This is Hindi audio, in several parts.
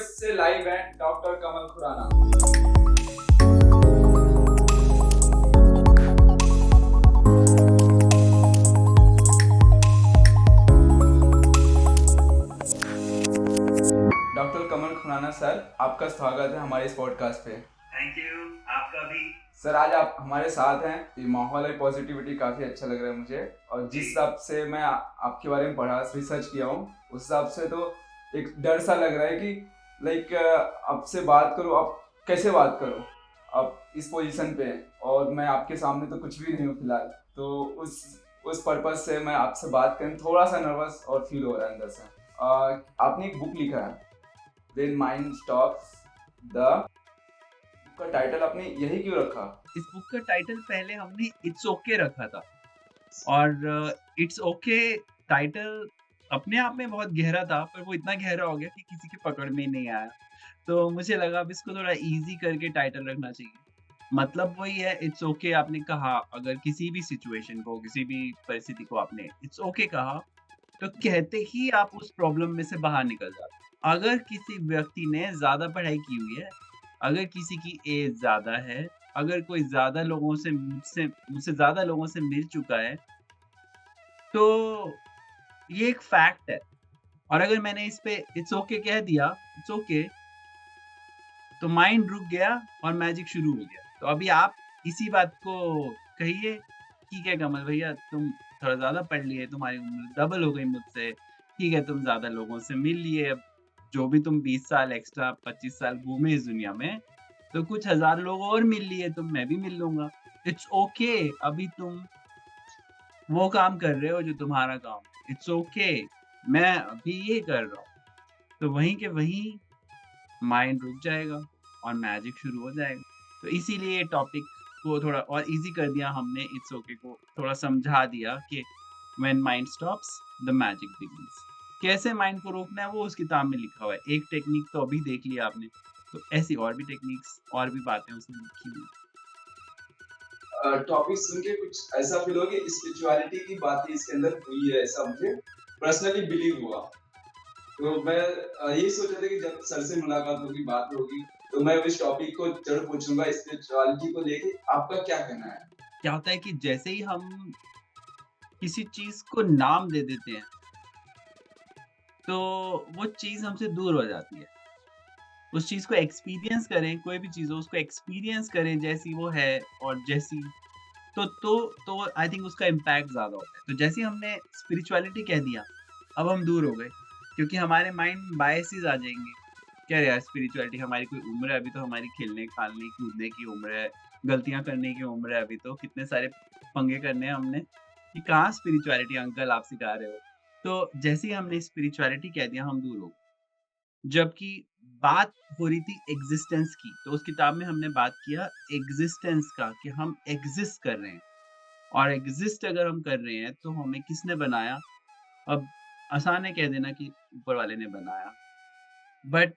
यूएस से लाइव हैं डॉक्टर कमल खुराना। डॉक्टर कमल खुराना सर, आपका स्वागत है हमारे इस पॉडकास्ट पे। थैंक यू, आपका भी। सर, आज आप हमारे साथ हैं। ये माहौल है पॉजिटिविटी, काफ़ी अच्छा लग रहा है मुझे। और जिस हिसाब से मैं आपके बारे में पढ़ा, रिसर्च किया हूँ, उस हिसाब से तो एक डर सा लग रहा है कि लाइक आपसे बात करो, आप कैसे बात करो, आप इस पोजीशन पे हैं और मैं आपके सामने तो कुछ भी नहीं हूँ फिलहाल। तो उस पर्पज़ से मैं आपसे बात करें, थोड़ा सा नर्वस और फील हो रहा है अंदर से। आपने एक बुक लिखा है, व्हेन माइंड स्टॉप्स द, का टाइटल आपने यही क्यों रखा? इस बुक का टाइटल पहले हमने इट्स ओके रखा था और इट्स ओके टाइटल अपने आप में बहुत गहरा था, पर वो इतना गहरा हो गया कि किसी की पकड़ में ही नहीं आया। तो मुझे लगा अब इसको थोड़ा इजी करके टाइटल रखना चाहिए। मतलब वही है, इट्स ओके आपने कहा, अगर किसी भी सिचुएशन को, किसी भी परिस्थिति को आपने इट्स ओके कहा, तो कहते ही आप उस प्रॉब्लम में से बाहर निकल जाते हो। अगर किसी व्यक्ति ने ज़्यादा पढ़ाई की हुई है, अगर किसी की एज ज़्यादा है, अगर कोई ज़्यादा लोगों से मुझसे मुझसे ज़्यादा लोगों से मिल चुका है, तो ये एक फैक्ट है। और अगर मैंने इस पे इट्स ओके कह दिया, इट्स ओके, तो माइंड रुक गया और मैजिक शुरू हो गया। तो अभी आप इसी बात को कहिए, ठीक है कमल भैया, तुम थोड़ा ज़्यादा पढ़ लिए, तुम्हारी उम्र डबल हो गई मुझसे, ठीक है तुम ज़्यादा लोगों से मिल लिए, अब जो भी तुम 20 साल एक्स्ट्रा 25 साल घूमे इस दुनिया में, तो कुछ हज़ार लोग और मिल लिए तुम, मैं भी मिल लूँगा। इट्स ओके, अभी तुम वो काम कर रहे हो जो तुम्हारा काम है। इट्स ओके, मैं अभी ये कर रहा हूँ। तो वहीं के वहीं माइंड रुक जाएगा और मैजिक शुरू हो जाएगा। तो इसीलिए ये टॉपिक को थोड़ा और ईज़ी कर दिया हमने, इट्स ओके को थोड़ा समझा दिया कि when mind stops the magic begins. कैसे माइंड को रोकना है वो उस किताब में लिखा हुआ है। एक टेक्निक तो अभी देख लिया आपने, तो ऐसी और भी टेक्निक्स और भी बातें उसमें लिखी हुई हैं। टॉपिक सुन के कुछ ऐसा फील हो कि स्पिरिचुअलिटी की बातें इसके अंदर हुई है, ऐसा मुझे पर्सनली बिलीव हुआ। तो मैं यही सोच रहा था कि जब सर से मुलाकात होगी, बात होगी, तो मैं इस टॉपिक को जरूर पूछूंगा, स्पिरिचुअलिटी को लेके आपका क्या कहना है? क्या होता है कि जैसे ही हम किसी चीज़ को नाम दे देते हैं, तो वो चीज़ हमसे दूर हो जाती है। उस चीज़ को एक्सपीरियंस करें, कोई भी चीज़ हो उसको एक्सपीरियंस करें जैसी वो है और जैसी तो आई थिंक उसका इम्पैक्ट ज़्यादा होता है। तो जैसे ही हमने स्पिरिचुअलिटी कह दिया, अब हम दूर हो गए, क्योंकि हमारे माइंड में बायसेस आ जाएँगे। क्या यार स्पिरिचुअलिटी, हमारी कोई उम्र है, अभी तो हमारी खेलने-खालने, कूदने की उम्र है, गलतियाँ करने की उम्र है अभी तो, कितने सारे पंगे करने हैं हमने, कि कहाँ स्पिरिचुअलिटी अंकल आप सिखा रहे हो। तो जैसे ही हमने स्पिरिचुअलिटी कह दिया, हम दूर हो गए। जबकि बात हो रही थी एग्ज़िस्टेंस की, तो उस किताब में हमने बात किया एग्ज़िस्टेंस का, कि हम एग्ज़िस्ट कर रहे हैं और एग्ज़िस्ट अगर हम कर रहे हैं, तो हमें किसने बनाया? अब आसान है कह देना कि ऊपर वाले ने बनाया, बट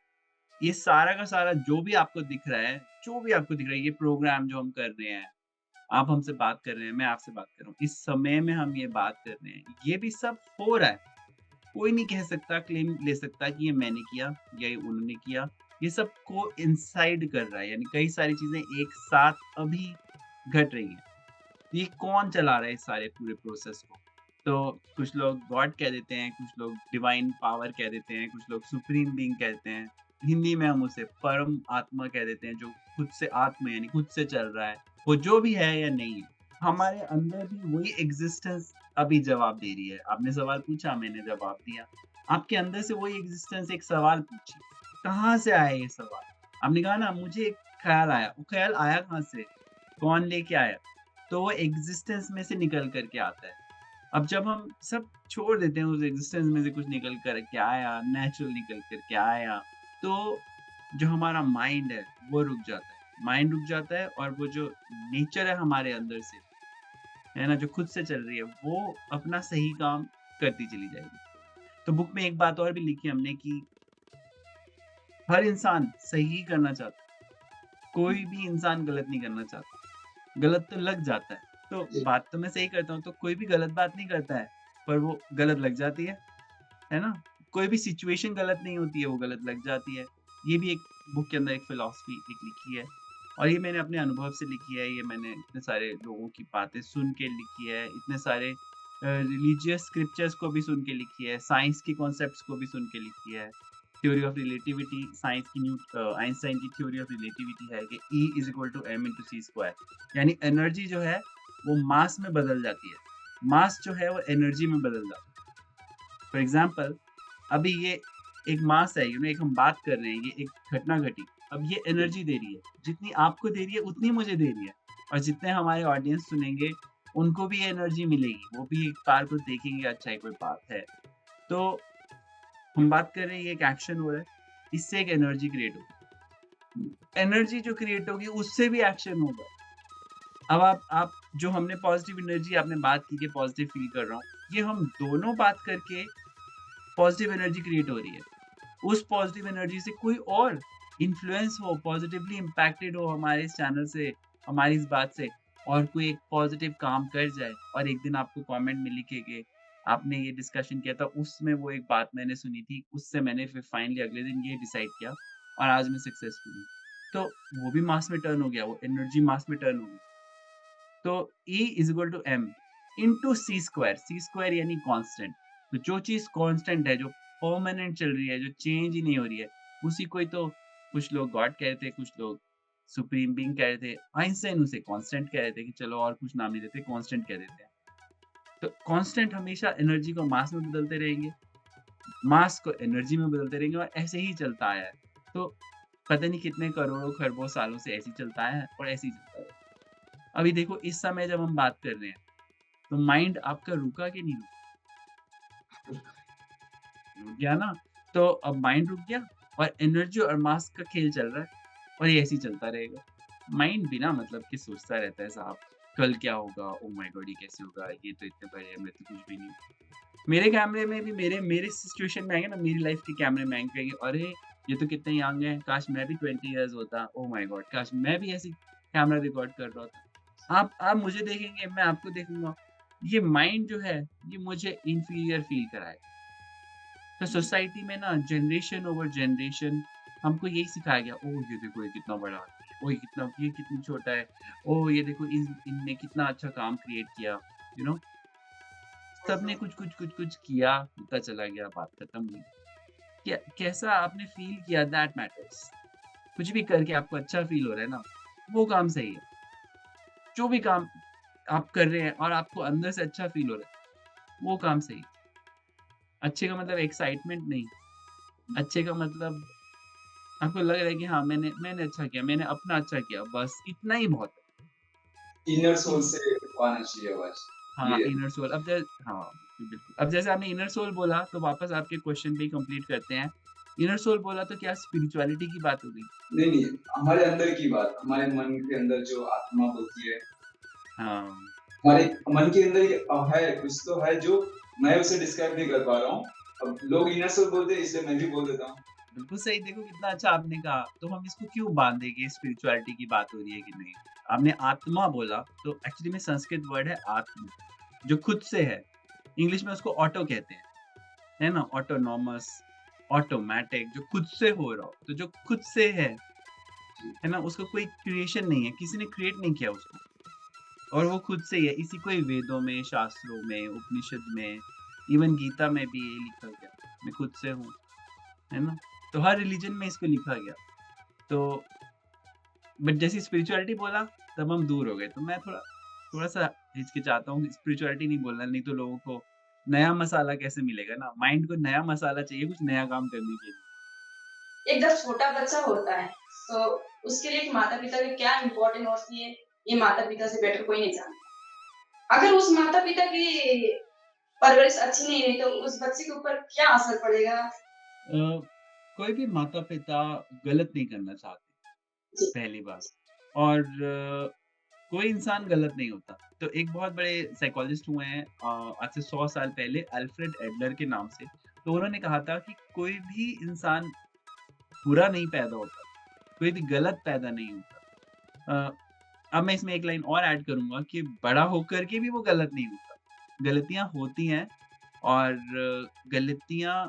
ये सारा का सारा जो भी आपको दिख रहा है, जो भी आपको दिख रहा है, ये प्रोग्राम जो हम कर रहे हैं, आप हमसे बात कर रहे हैं, मैं आपसे बात कर रहा हूँ, इस समय में हम ये बात कर रहे हैं, ये भी सब हो रहा है। कोई नहीं कह सकता, क्लेम ले सकता कि ये मैंने किया या ये उन्होंने किया। ये सब कोइंसाइड कर रहा है, यानी कई सारी चीज़ें एक साथ अभी घट रही हैं। ये कौन चला रहा है इस सारे पूरे प्रोसेस को? तो कुछ लोग गॉड कह देते हैं, कुछ लोग डिवाइन पावर कह देते हैं, कुछ लोग सुप्रीम बीइंग कहते हैं। हिंदी में हम उसे परम आत्मा कह देते हैं, जो खुद से आत्मा यानी खुद से चल रहा है। वो जो भी है या नहीं है, हमारे अंदर भी वही एग्ज़िस्टेंस अभी जवाब दे रही है। आपने सवाल पूछा, मैंने जवाब दिया। आपके अंदर से वही एग्ज़िस्टेंस एक सवाल पूछी, कहाँ से आया ये सवाल? आपने कहा ना मुझे एक ख़्याल आया, वो ख़्याल आया कहाँ से? कौन लेके आया? तो वो एग्ज़िस्टेंस में से निकल कर के आता है। अब जब हम सब छोड़ देते हैं, उस एग्ज़िस्टेंस में से कुछ निकल कर के आया, नेचुरल निकल कर के आया, तो जो हमारा माइंड है, वो रुक जाता है। माइंड रुक जाता है और वो जो नेचर है हमारे अंदर से, है ना? जो खुद से चल रही है, वो अपना सही काम करती चली जाएगी। तो बुक में एक बात और भी लिखी हमने कि हर इंसान सही ही करना चाहता है। कोई भी इंसान गलत नहीं करना चाहता। गलत तो लग जाता है। तो बात तो मैं सही करता हूँ, तो कोई भी गलत बात नहीं करता है, पर वो गलत लग जाती है ना? कोई भी सिचुएशन गलत नहीं होती है, वो गलत लग जाती है। ये भी एक बुक के अंदर एक फिलॉसफी एक लिखी है और ये मैंने अपने अनुभव से लिखी है, ये मैंने इतने सारे लोगों की बातें सुन के लिखी है, इतने सारे रिलीजियस स्क्रिप्चर्स को भी सुन के लिखी है, साइंस के कॉन्सेप्ट्स को भी सुन के लिखी है। थ्योरी ऑफ रिलेटिविटी साइंस की आइंस्टाइन की थ्योरी ऑफ रिलेटिविटी है कि E is equal to m into c square, यानी एनर्जी जो है वो मास में बदल जाती है, मास जो है वो एनर्जी में बदल जाता है। फॉर एग्जाम्पल अभी ये एक मास है, एक हम बात कर रहे हैं, ये एक घटना घटी, अब ये एनर्जी दे रही है, जितनी आपको दे रही है उतनी मुझे दे रही है और जितने हमारे ऑडियंस सुनेंगे उनको भी ये एनर्जी मिलेगी, वो भी एक बार को देखेंगे अच्छा ये कोई बात है। तो हम बात कर रहे हैं, ये एक एक्शन हो रहा है, इससे एक एनर्जी क्रिएट होगी, एनर्जी जो क्रिएट होगी उससे भी एक्शन होगा। अब आप जो हमने पॉजिटिव एनर्जी आपने बात की कि पॉजिटिव फील कर रहा हूँ, ये हम दोनों बात करके पॉजिटिव एनर्जी क्रिएट हो रही है। उस पॉजिटिव एनर्जी से कोई और इन्फ्लुएंस हो, पॉजिटिवली इम्पैक्टेड हो हमारे इस चैनल से, हमारी इस बात से, और कोई एक पॉजिटिव काम कर जाए और एक दिन आपको कमेंट में लिखे कि आपने ये डिस्कशन किया था, उसमें वो एक बात मैंने सुनी थी, उससे मैंने फिर फाइनली अगले दिन ये डिसाइड किया और आज मैं सक्सेसफुल हूँ। तो वो भी मास में टर्न हो गया, वो एनर्जी मास में टर्न हो गई। तो E is equal to m into c square, c square यानी कांस्टेंट। तो जो चीज़ कांस्टेंट है, जो परमानेंट चल रही है, जो चेंज ही नहीं हो रही है, उसी को ही तो कुछ लोग गॉड कह रहे थे, कुछ लोग सुप्रीम बीइंग कह रहे थे। आइंस्टाइन उसे कांस्टेंट कह रहे थे कि चलो और कुछ नाम नहीं देते, कांस्टेंट कह देते हैं। तो कांस्टेंट हमेशा एनर्जी को मास में बदलते रहेंगे, मास को एनर्जी में बदलते रहेंगे और ऐसे ही चलता आया है। तो पता नहीं कितने करोड़ों खरबों सालों से ऐसे ही चलता आया है और ऐसे ही चलता है। अभी देखो इस समय जब हम बात कर रहे हैं, तो माइंड आपका रुका कि नहीं रुक गया ना? तो अब माइंड रुक गया और एनर्जी और मास का खेल चल रहा है और ये ऐसे ही चलता रहेगा। माइंड बिना मतलब के सोचता रहता है साहब, कल क्या होगा? Oh my God! ये कैसे होगा? ये तो इतने बड़े हैं, मैं तो कुछ भी नहीं हूँ। मेरे कैमरे में भी मेरे मेरे सिचुएशन में आएँगे ना, मेरी लाइफ के कैमरे में आएँगे, कहेंगे, अरे! ये तो कितने यंग है, काश मैं भी 20 इयर्स होता। Oh my God! काश मैं भी ऐसे कैमरा रिकॉर्ड कर रहा होता। आप मुझे देखेंगे, मैं आपको देखूँगा। ये माइंड जो है, ये मुझे इंफीरियर फ़ील कराएगा। तो सोसाइटी में ना जनरेशन ओवर जनरेशन हमको यही सिखाया गया, ओह! ये देखो ये कितना बड़ा आदमी है, ओह! ये कितना छोटा है, ओह! ये देखो इनने कितना अच्छा काम क्रिएट किया, यू नो सबने कुछ किया, होता चला गया, बात खत्म हुई। क्या कैसा आपने फ़ील किया दैट मैटर्स। कुछ भी करके आपको अच्छा फ़ील हो रहा है ना, वो काम सही है। जो भी काम आप कर रहे हैं और आपको अंदर से अच्छा फ़ील हो रहा है, वो काम सही है। अच्छे का मतलब एक्साइटमेंट नहीं, अच्छे का मतलब आपको लग रहा है कि हाँ, मैंने मैंने अच्छा किया, मैंने अपना अच्छा किया, बस इतना ही बहुत है। इनर सोल इन से आना चाहिए आवाज़। हाँ, ये इनर सोल हाँ, बिल्कुल। अब जैसे आपने इनर सोल बोला, तो वापस आपके क्वेश्चन पे ही कंप्लीट करते हैं। इनर सोल बोला तो क्या स्पिरिचुअलिटी की बात हो गई? नहीं, नहीं, हमारे अंदर की बात, हमारे मन के अंदर जो आत्मा बोलती है, हाँ, हमारे मन के अंदर एक है, कुछ तो है जो मैं उसे डिस्क्राइब नहीं कर पा रहा हूँ। अब लोग इनर सोल बोलते हैं इसलिए मैं भी बोल देता हूँ। बिल्कुल सही, देखो कितना अच्छा आपने कहा। तो हम इसको क्यों बाँधे कि स्पिरिचुअलिटी की बात हो रही है कि नहीं? आपने आत्मा बोला, तो एक्चुअली में संस्कृत वर्ड है आत्म, जो खुद से है। इंग्लिश में उसको ऑटो कहते हैं, है ना? ऑटोनॉमस, ऑटोमैटिक, जो खुद से हो रहा हो। तो जो खुद से है ना? उसका कोई क्रिएशन नहीं है, किसी ने क्रिएट नहीं किया उसको और वो खुद से ही है। इसी को ही वेदों में, शास्त्रों में, उपनिषद में, इवन गीता में भी ये लिखा गया, मैं खुद से हूँ, है ना? तो हर रिलिजन में इसको लिखा गया। तो बट जैसे स्पिरिचुअलिटी बोला, तब हम दूर हो गए। तो मैं थोड़ा-सा हिचकिचाता हूँ, स्पिरिचुअलिटी नहीं बोलना, नहीं तो लोगों को नया मसाला कैसे मिलेगा ना? माइंड को नया मसाला चाहिए कुछ नया काम करने के लिए। एक जब छोटा बच्चा होता है, तो उसके लिए माता-पिता की क्या इम्पोर्टेंट होती है, ये माता-पिता से बेटर कोई नहीं जानता। अगर उस माता-पिता की परवरिश अच्छी नहीं रही, तो उस बच्चे के ऊपर क्या असर पड़ेगा? अ, कोई भी माता-पिता गलत नहीं करना चाहते, जी, पहली बात और कोई इंसान गलत नहीं होता। तो एक बहुत बड़े साइकोलॉजिस्ट हुए हैं आज से 100 साल पहले अल्फ्रेड एडलर के नाम से। तो उन्होंने कहा था कि कोई भी इंसान बुरा नहीं पैदा होता, कोई भी गलत पैदा नहीं होता। अब मैं इसमें एक लाइन और ऐड करूँगा कि बड़ा होकर के भी वो गलत नहीं होता। गलतियाँ होती हैं और गलतियाँ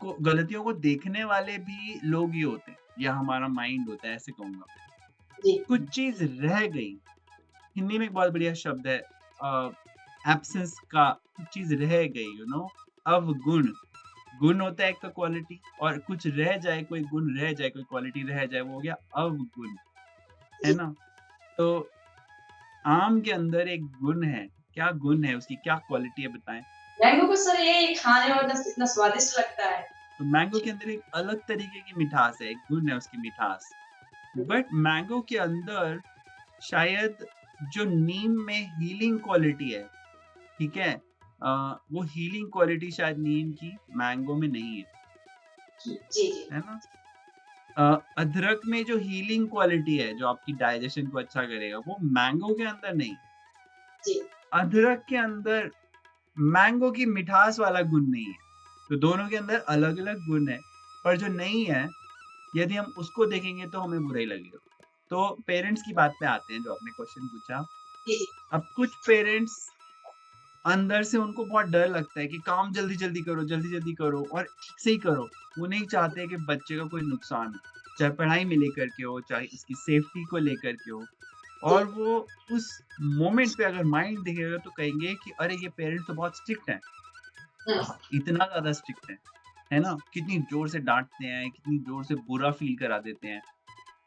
उसको गलतियों को देखने वाले भी लोग ही होते हैं या हमारा माइंड होता है, ऐसे कहूँगा। जी, कुछ चीज़ रह गई, हिंदी में एक बहुत बढ़िया शब्द है एब्सेंस का, कुछ चीज़ रह गई, अवगुण। गुण होता है एक तो क्वालिटी, और कुछ रह जाए, कोई गुण रह जाए, कोई क्वालिटी रह जाए, वो हो गया अवगुण, है जी। ना? तो आम के अंदर एक गुण है, क्या गुण है, उसकी क्या क्वालिटी है बताएँ? मैंगो को सर ये खाने में बस इतना स्वादिष्ट लगता है। तो मैंगो के अंदर एक अलग तरीके की मिठास है, एक गुण है उसकी मिठास। बट मैंगो के अंदर शायद जो नीम में हीलिंग क्वालिटी है, ठीक है? वो हीलिंग क्वालिटी शायद नीम की मैंगो में नहीं है, जी, जी। है ना? अदरक में जो हीलिंग क्वालिटी है, जो आपकी डाइजेशन को अच्छा करेगा, वो मैंगो के अंदर नहीं। जी, अदरक के अंदर मैंगो की मिठास वाला गुण नहीं है। तो दोनों के अंदर अलग-अलग गुण है, पर जो नहीं है, यदि हम उसको देखेंगे तो हमें बुरा ही लगेगा। तो पेरेंट्स की बात पे आते हैं, जो आपने क्वेश्चन पूछा। जी, जी। अब कुछ पेरेंट्स अंदर से उनको बहुत डर लगता है कि काम जल्दी-जल्दी करो और ठीक से ही करो। वो नहीं चाहते कि बच्चे का कोई नुकसान हो, चाहे पढ़ाई में लेकर के हो, चाहे इसकी सेफ्टी को लेकर के हो। और वो उस मोमेंट पे अगर माइंड दिखेगा तो कहेंगे कि अरे! ये पेरेंट्स तो बहुत स्ट्रिक्ट हैं, हुँ, इतना ज़्यादा स्ट्रिक्ट हैं, है ना? कितनी ज़ोर से डाँटते हैं, कितनी ज़ोर से बुरा फ़ील करा देते हैं।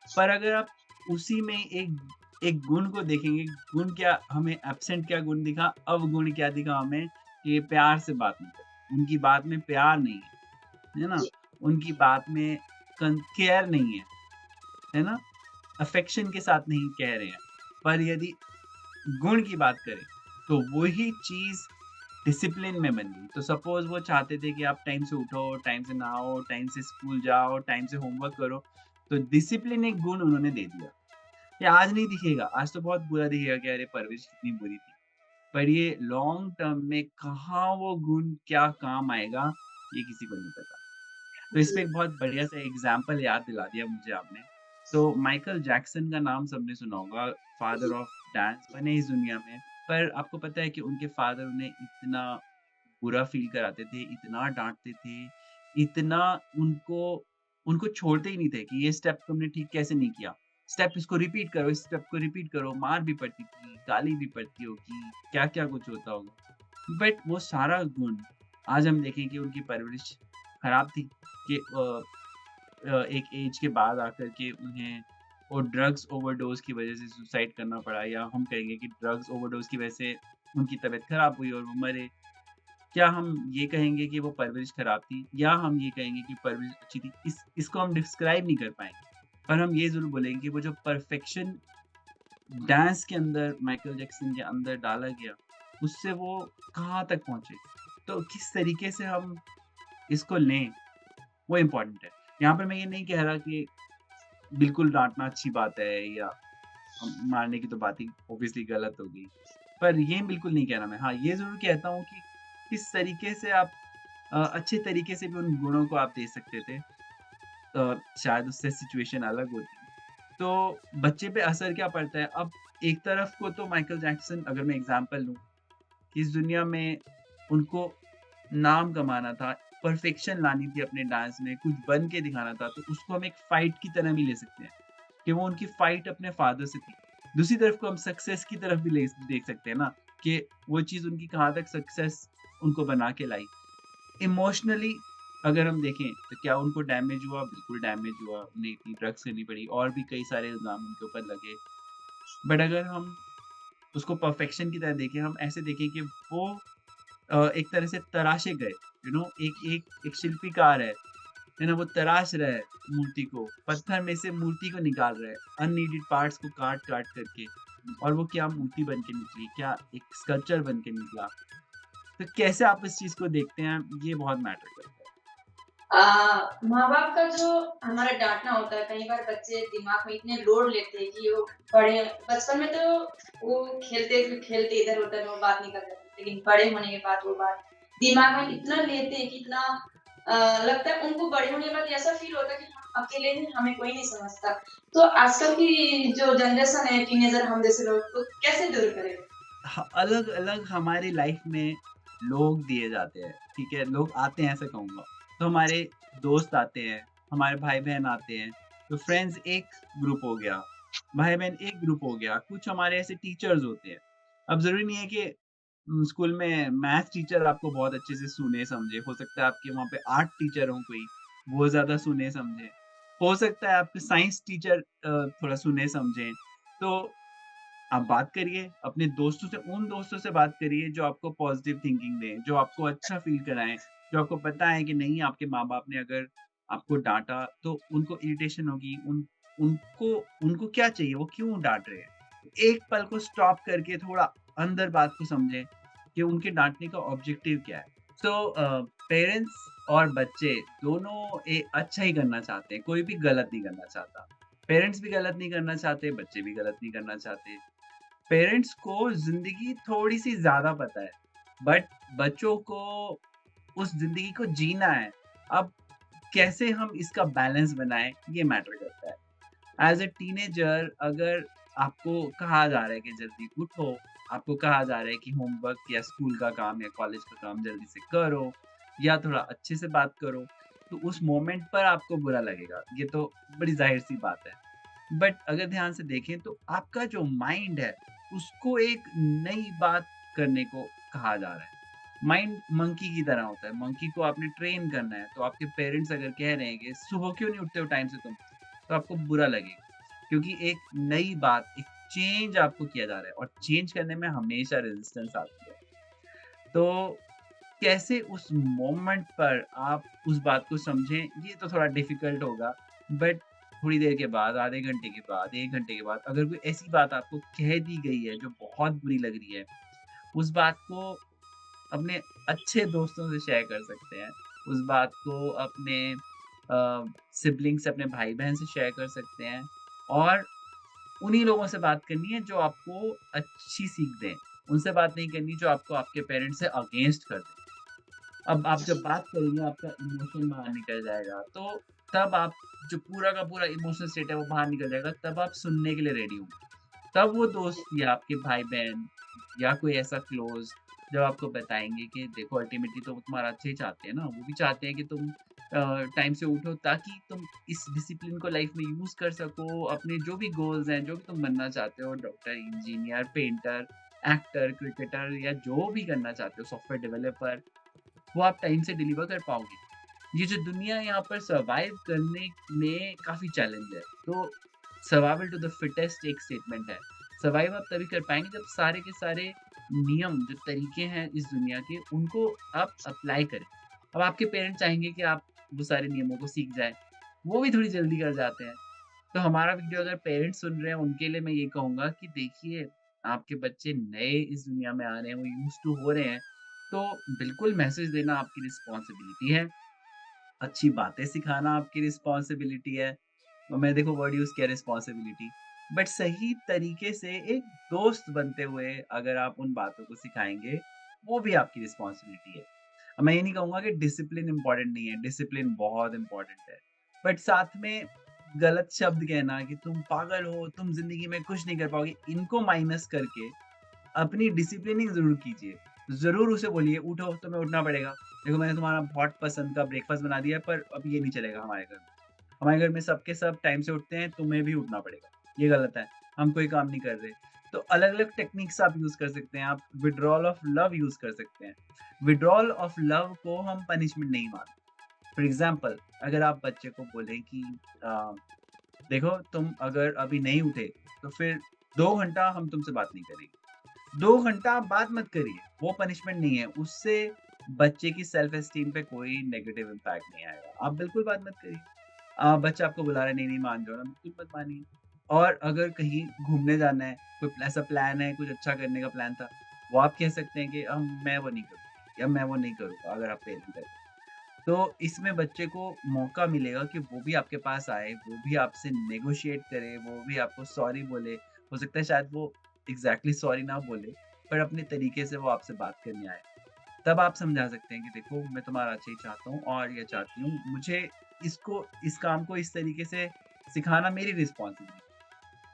पर अगर आप उसी में एक एक गुण को देखेंगे, गुण क्या हमें एब्सेंट क्या गुण दिखा, अवगुण क्या दिखा हमें कि ये प्यार से बात नहीं करते। उनकी बात में प्यार नहीं है ना? जी, उनकी बात में केयर नहीं है ना? अफेक्शन के साथ नहीं कह रहे हैं। पर यदि गुण की बात करें, तो वही चीज़ डिसिप्लिन में बन गई। तो सपोज़ वो चाहते थे कि आप टाइम से उठो, टाइम से नहाओ, टाइम से स्कूल जाओ, टाइम से होमवर्क करो, तो डिसिप्लिन एक गुण उन्होंने दे दिया। ये आज नहीं दिखेगा, आज तो बहुत बुरा दिखेगा कि अरे परवरिश कितनी बुरी थी। पर ये लॉन्ग टर्म में कहाँ वो गुण क्या काम आएगा, ये किसी को नहीं पता। तो इस पे जी, एक बहुत बढ़िया सा एग्ज़ाम्पल याद दिला दिया मुझे आपने। तो माइकल जैक्सन का नाम सबने सुना होगा, फादर जी, ऑफ डांस बने इस दुनिया में। पर आपको पता है कि उनके फादर उन्हें इतना बुरा फ़ील कराते थे, इतना डाँटते थे, इतना उनको उनको छोड़ते ही नहीं थे कि ये स्टेप तुमने ठीक कैसे नहीं किया। स्टेप इसको रिपीट करो, इस स्टेप को रिपीट करो, मार भी पड़ती थी, गाली भी पड़ती होगी, क्या-क्या कुछ होता होगा। बट वो सारा गुण आज हम देखें कि उनकी परवरिश खराब थी कि एक एज के बाद आकर के उन्हें वो ड्रग्स ओवरडोज़ की वज़ह से सुसाइड करना पड़ा, या हम कहेंगे कि ड्रग्स ओवरडोज़ की वज़ह से उनकी तबीयत खराब हुई और वो मरे। क्या हम ये कहेंगे कि वो परवरिश खराब थी, या हम ये कहेंगे कि परवरिश अच्छी थी? इसको हम डिस्क्राइब नहीं कर पाएँगे। पर हम ये ज़रूर बोलेंगे कि वो जो परफेक्शन डांस के अंदर माइकल जैक्सन के अंदर डाला गया, उससे वो कहाँ तक पहुँचे। तो किस तरीके से हम इसको लें, वो इम्पोर्टेंट है। यहाँ पर मैं ये नहीं कह रहा कि बिल्कुल डाँटना अच्छी बात है, या मारने की तो बात ही ऑब्वियसली गलत होगी। पर ये बिल्कुल नहीं कह रहा मैं। हाँ, ये ज़रूर कहता हूँ कि किस तरीके से आप अच्छे तरीके से भी उन गुणों को आप दे सकते थे। शायद उससे सिचुएशन अलग होती। तो बच्चे पे असर क्या पड़ता है? अब एक तरफ को तो माइकल जैक्सन, अगर मैं एग्ज़ाम्पल लूँ, कि इस दुनिया में उनको नाम कमाना था, परफेक्शन लानी थी अपने डांस में, कुछ बन के दिखाना था, तो उसको हम एक फाइट की तरह भी ले सकते हैं, कि वो उनकी फाइट अपने फादर से थी। दूसरी तरफ को हम सक्सेस की तरफ भी ले देख सकते हैं ना, कि वो चीज़ उनकी कहाँ तक सक्सेस उनको बना के लाई। इमोशनली अगर हम देखें, तो क्या उनको डैमेज हुआ? बिल्कुल डैमेज हुआ, उन्हें इतनी ड्रग्स करनी पड़ी और भी कई सारे इल्ज़ाम उनके ऊपर लगे। बट अगर हम उसको परफेक्शन की तरह देखें, हम ऐसे देखें कि वो एक तरह से तराशे गए, एक एक एक शिल्पीकार है ना? वो तराश रहा है मूर्ति को, पत्थर में से मूर्ति को निकाल रहा है, अननीडेड पार्ट्स को काट-काट करके, और वो क्या मूर्ति बन के निकली, क्या एक स्कल्पचर बन के निकला। तो कैसे आप इस चीज़ को देखते हैं, ये बहुत मैटर करता है। माँ-बाप का जो हमारा डाँटना होता है, कई बार बच्चे दिमाग में इतने लोड लेते हैं कि वो बड़े बचपन में तो वो खेलते इधर-उधर में वो बात नहीं कर सकते, लेकिन बड़े होने के बाद वो बात दिमाग में इतना लेते हैं कि इतना लगता है उनको बड़े होने के बाद ऐसा फ़ील होता है कि हम अकेले हैं, हमें कोई नहीं समझता। तो आजकल की जो जनरेशन है, टीनेजर हम जैसे लोग, तो कैसे दूर करें? अलग-अलग हमारी लाइफ में लोग दिए जाते हैं, ठीक है? लोग आते हैं ऐसा कहूँगा। तो हमारे दोस्त आते हैं, हमारे भाई-बहन आते हैं, तो फ्रेंड्स एक ग्रुप हो गया, भाई-बहन एक ग्रुप हो गया, कुछ हमारे ऐसे टीचर्स होते हैं। अब ज़रूरी नहीं है कि स्कूल में मैथ्स टीचर आपको बहुत अच्छे से सुने-समझे, हो सकता है आपके वहाँ पे आर्ट टीचर हों कोई, वो ज़्यादा सुने-समझें। हो सकता है आपके साइंस टीचर थोड़ा सुने-समझें। तो आप बात करिए, अपने दोस्तों से उन दोस्तों से बात करिए जो आपको पॉज़िटिव थिंकिंग दें, जो आपको अच्छा फ़ील कराएँ, जो आपको पता है कि नहीं आपके माँ-बाप ने अगर आपको डाँटा तो उनको इरिटेशन होगी, उनको उनको क्या चाहिए, वो क्यों डाँट रहे हैं? एक पल को स्टॉप करके थोड़ा अंदर बात को समझें कि उनके डाँटने का ऑब्जेक्टिव क्या है। सो पेरेंट्स और बच्चे दोनों अच्छा ही करना चाहते हैं, कोई भी गलत नहीं करना चाहता। पेरेंट्स भी गलत नहीं करना चाहते, बच्चे भी गलत नहीं करना चाहते। पेरेंट्स को ज़िंदगी थोड़ी-सी ज़्यादा पता है, बट बच्चों को उस ज़िंदगी को जीना है। अब कैसे हम इसका बैलेंस बनाएँ, ये मैटर करता है। एज़ अ टीनेजर अगर आपको कहा जा रहा है कि जल्दी उठो, आपको कहा जा रहा है कि होमवर्क या स्कूल का काम या कॉलेज का काम जल्दी से करो या थोड़ा अच्छे से बात करो, तो उस मोमेंट पर आपको बुरा लगेगा। ये तो बड़ी ज़ाहिर-सी बात है। बट अगर ध्यान से देखें तो आपका जो माइंड है, उसको एक नई बात करने को कहा जा रहा है। माइंड मंकी की तरह होता है, मंकी को आपने ट्रेन करना है, तो आपके पेरेंट्स अगर कह रहे हैं कि सुबह क्यों नहीं उठते हो टाइम से तुम? तो आपको बुरा लगेगा। क्योंकि एक नई बात, एक चेंज आपको किया जा रहा है और चेंज करने में हमेशा रेजिस्टेंस आती है। तो कैसे उस मोमेंट पर आप उस बात को समझें, ये तो थोड़ा डिफ़िकल्ट होगा। बट थोड़ी देर के बाद, आधे घंटे के बाद, 1 घंटे के बाद अगर कोई ऐसी बात आपको कह दी गई है जो बहुत बुरी लग रही है, उस बात को अपने अच्छे दोस्तों से शेयर कर सकते हैं। उस बात को अपने सिबलिंग से, अपने भाई-बहन से शेयर कर सकते हैं और उन्हीं लोगों से बात करनी है जो आपको अच्छी सीख दें। उनसे बात नहीं करनी जो आपको आपके पेरेंट्स से अगेंस्ट कर दें। अब आप जब बात करेंगे आपका इमोशन बाहर निकल जाएगा, तो तब आप जो पूरा का पूरा इमोशनल स्टेट है वो बाहर निकल जाएगा, तब आप सुनने के लिए रेडी होंगे। तब वो दोस्त या आपके भाई-बहन या कोई ऐसा क्लोज़ जब आपको बताएँगे कि देखो अल्टीमेटली तो वो तुम्हारा अच्छा ही चाहते हैं ना, वो भी चाहते हैं कि तुम टाइम से उठो ताकि तुम इस डिसिप्लिन को लाइफ़ में यूज़ कर सको, अपने जो भी गोल्स हैं, जो भी तुम बनना चाहते हो doctor, engineer, painter, actor, cricketer या जो भी करना चाहते हो, सॉफ्टवेयर डेवलपर वो आप टाइम से डिलीवर कर पाओगे। ये जो दुनिया है यहाँ पर सर्वाइव करने में काफ़ी चैलेंज है। तो सर्वाइवल टू द फिटेस्ट एक स्टेटमेंट है। सर्वाइव आप तभी कर पाएँगे जब सारे के सारे नियम जो तरीके हैं इस दुनिया के उनको आप अप्लाई करें। अब आपके पेरेंट्स चाहेंगे कि आप वो सारे नियमों को सीख जाएँ। वो भी थोड़ी जल्दी कर जाते हैं। तो हमारा वीडियो अगर पेरेंट्स सुन रहे हैं उनके लिए मैं ये कहूँगा कि देखिए आपके बच्चे नए इस दुनिया में आ रहे हैं, वो यूज़्ड टू हो रहे हैं। तो बिल्कुल मैसेज देना आपकी रिस्पॉन्सिबिलिटी है। अच्छी बातें सिखाना आपकी रिस्पॉन्सिबिलिटी है। और मैंने देखो वर्ड यूज़ किया रिस्पॉन्सिबिलिटी। बट सही तरीके से एक दोस्त बनते हुए अगर आप उन बातों को सिखाएँगे, वो भी आपकी रिस्पॉन्सिबिलिटी है। अब मैं ये नहीं कहूँगा कि डिसिप्लिन इम्पोर्टेंट नहीं है, डिसिप्लिन बहुत इम्पोर्टेंट है। बट साथ में गलत शब्द कहना कि तुम पागल हो, तुम ज़िंदगी में कुछ नहीं कर पाओगे, इनको माइनस करके अपनी डिसिप्लिनिंग ज़रूर कीजिए। ज़रूर उसे बोलिए, "उठो, तुम्हें उठना पड़ेगा। देखो मैंने तुम्हारा बहुत पसंद का ब्रेकफ़ास्ट बना दिया है, पर अब ये नहीं चलेगा हमारे घर में। हमारे घर में सब के सब टाइम से उठते हैं, तुम्हें भी उठना पड़ेगा। ये गलत है, हम कोई काम नहीं कर रहे।" तो अलग-अलग टेक्निक्स आप यूज़ कर सकते हैं। आप विथड्रॉल ऑफ लव यूज़ कर सकते हैं। विथड्रॉल ऑफ लव को हम पनिशमेंट नहीं मानते। फॉर एग्ज़ाम्पल अगर आप बच्चे को बोलें कि अ, "देखो तुम अगर अभी नहीं उठे, तो फिर 2 घंटा हम तुमसे बात नहीं करेंगे।" 2 घंटा आप बात मत करिए, वो पनिशमेंट नहीं है, उससे बच्चे की सेल्फ एस्टीम पे कोई नेगेटिव इम्पैक्ट नहीं आएगा। आप बिल्कुल बात मत करिए। बच्चा आपको बुला रहा है, नहीं मान जाओ ना, बिल्कुल मत मानिए। और अगर कहीं घूमने जाना है, कोई ऐसा प्लान है, कुछ अच्छा करने का प्लान था, वो आप कह सकते हैं कि मैं वो नहीं करूँगी या मैं वो नहीं करूँगा अगर आप पेरेंट हैं। तो इसमें बच्चे को मौका मिलेगा कि वो भी आपके पास आए, वो भी आपसे नेगोशिएट करे, वो भी आपको सॉरी बोले। हो सकता है शायद वो एग्ज़ैक्टली सॉरी ना बोले, पर अपने तरीके से वो आपसे बात करने आए। तब आप समझा सकते हैं कि देखो मैं तुम्हारा अच्छा ही चाहता हूँ और ये चाहती हूँ, मुझे इस काम को इस तरीके से सिखाना मेरी रिस्पॉन्सिबिलिटी।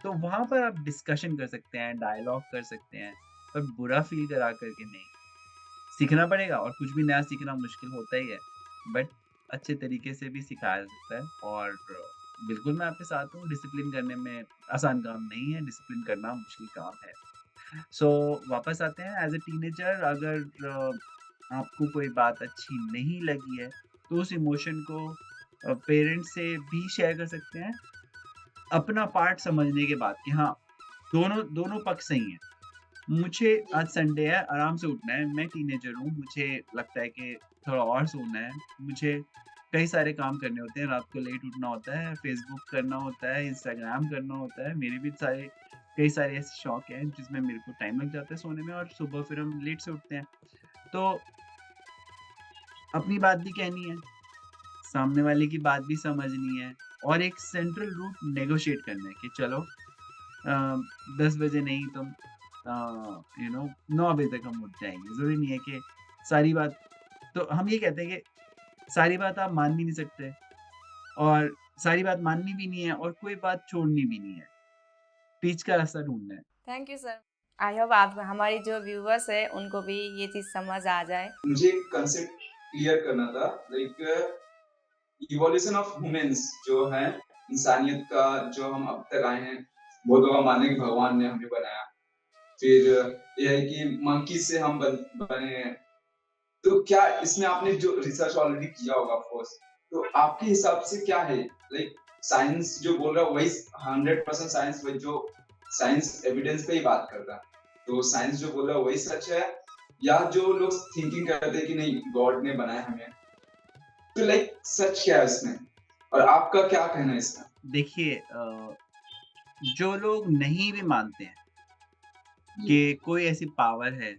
तो वहाँ पर आप डिस्कशन कर सकते हैं, डायलॉग कर सकते हैं, पर बुरा फ़ील करा कर के नहीं। सीखना पड़ेगा और कुछ भी नया सीखना मुश्किल होता ही है। बट अच्छे तरीके से भी सिखाया जा सकता है। और बिल्कुल मैं आपके साथ हूँ, डिसिप्लिन करने में आसान काम नहीं है, डिसिप्लिन करना मुश्किल काम है। सो वापस आते हैं, एज़ अ टीनेजर अगर आपको कोई बात अच्छी नहीं लगी है, तो उस इमोशन को पेरेंट्स से भी शेयर कर सकते हैं, अपना पार्ट समझने के बाद कि हाँ, दोनों दोनों पक्ष सही हैं। मुझे जी, आज संडे है, आराम से उठना है, मैं टीनेजर हूँ, मुझे लगता है कि थोड़ा और सोना है, मुझे कई सारे काम करने होते हैं, रात को लेट उठना होता है, फ़ेसबुक करना होता है, इंस्टाग्राम करना होता है, मेरे भी कई सारे ऐसे शौक हैं जिसमें मेरे को टाइम लग जाता है सोने में और सुबह फिर हम लेट से उठते हैं। तो अपनी बात भी कहनी है, सामने वाले की बात भी समझनी है और एक सेंट्रल रूट नेगोशिएट करना है कि चलो 10 बजे नहीं तुम 9 बजे तक हम उठ जाएँगे। ज़रूरी नहीं है कि सारी बात तो हम ये कहते हैं कि सारी बात आप मान भी नहीं सकते और सारी बात माननी भी नहीं है और कोई बात छोड़नी भी नहीं है। बीच का रास्ता ढूँढना है। Thank you sir. I hope आप हमारी जो व्यूवर्स है उनको भी ये चीज़ समझ आ जाए। मुझे एक कंसेप्ट क्लियर करना था, लाइक इवोल्यूशन ऑफ ह्यूमंस जो है, इंसानियत का जो हम अब तक आए हैं, बहुत लोग मानने कि भगवान ने हमें बनाया। फिर ये है कि मंकी से हम बने हैं। तो क्या इसमें आपने जो रिसर्च ऑलरेडी किया होगा ऑफ कोर्स, तो आपके हिसाब से क्या है, लाइक साइंस जो बोल रहा है वही 100% साइंस, वही जो साइंस एविडेंस पे ही बात करता है, तो साइंस जो बोल रहा है वही सच है, या जो लोग थिंकिंग करते हैं कि नहीं गॉड ने बनाया हमें, तो लाइक सच क्या है इसमें, और आपका क्या कहना है इसमें? देखिए जो लोग नहीं भी मानते हैं कि कोई ऐसी पावर है,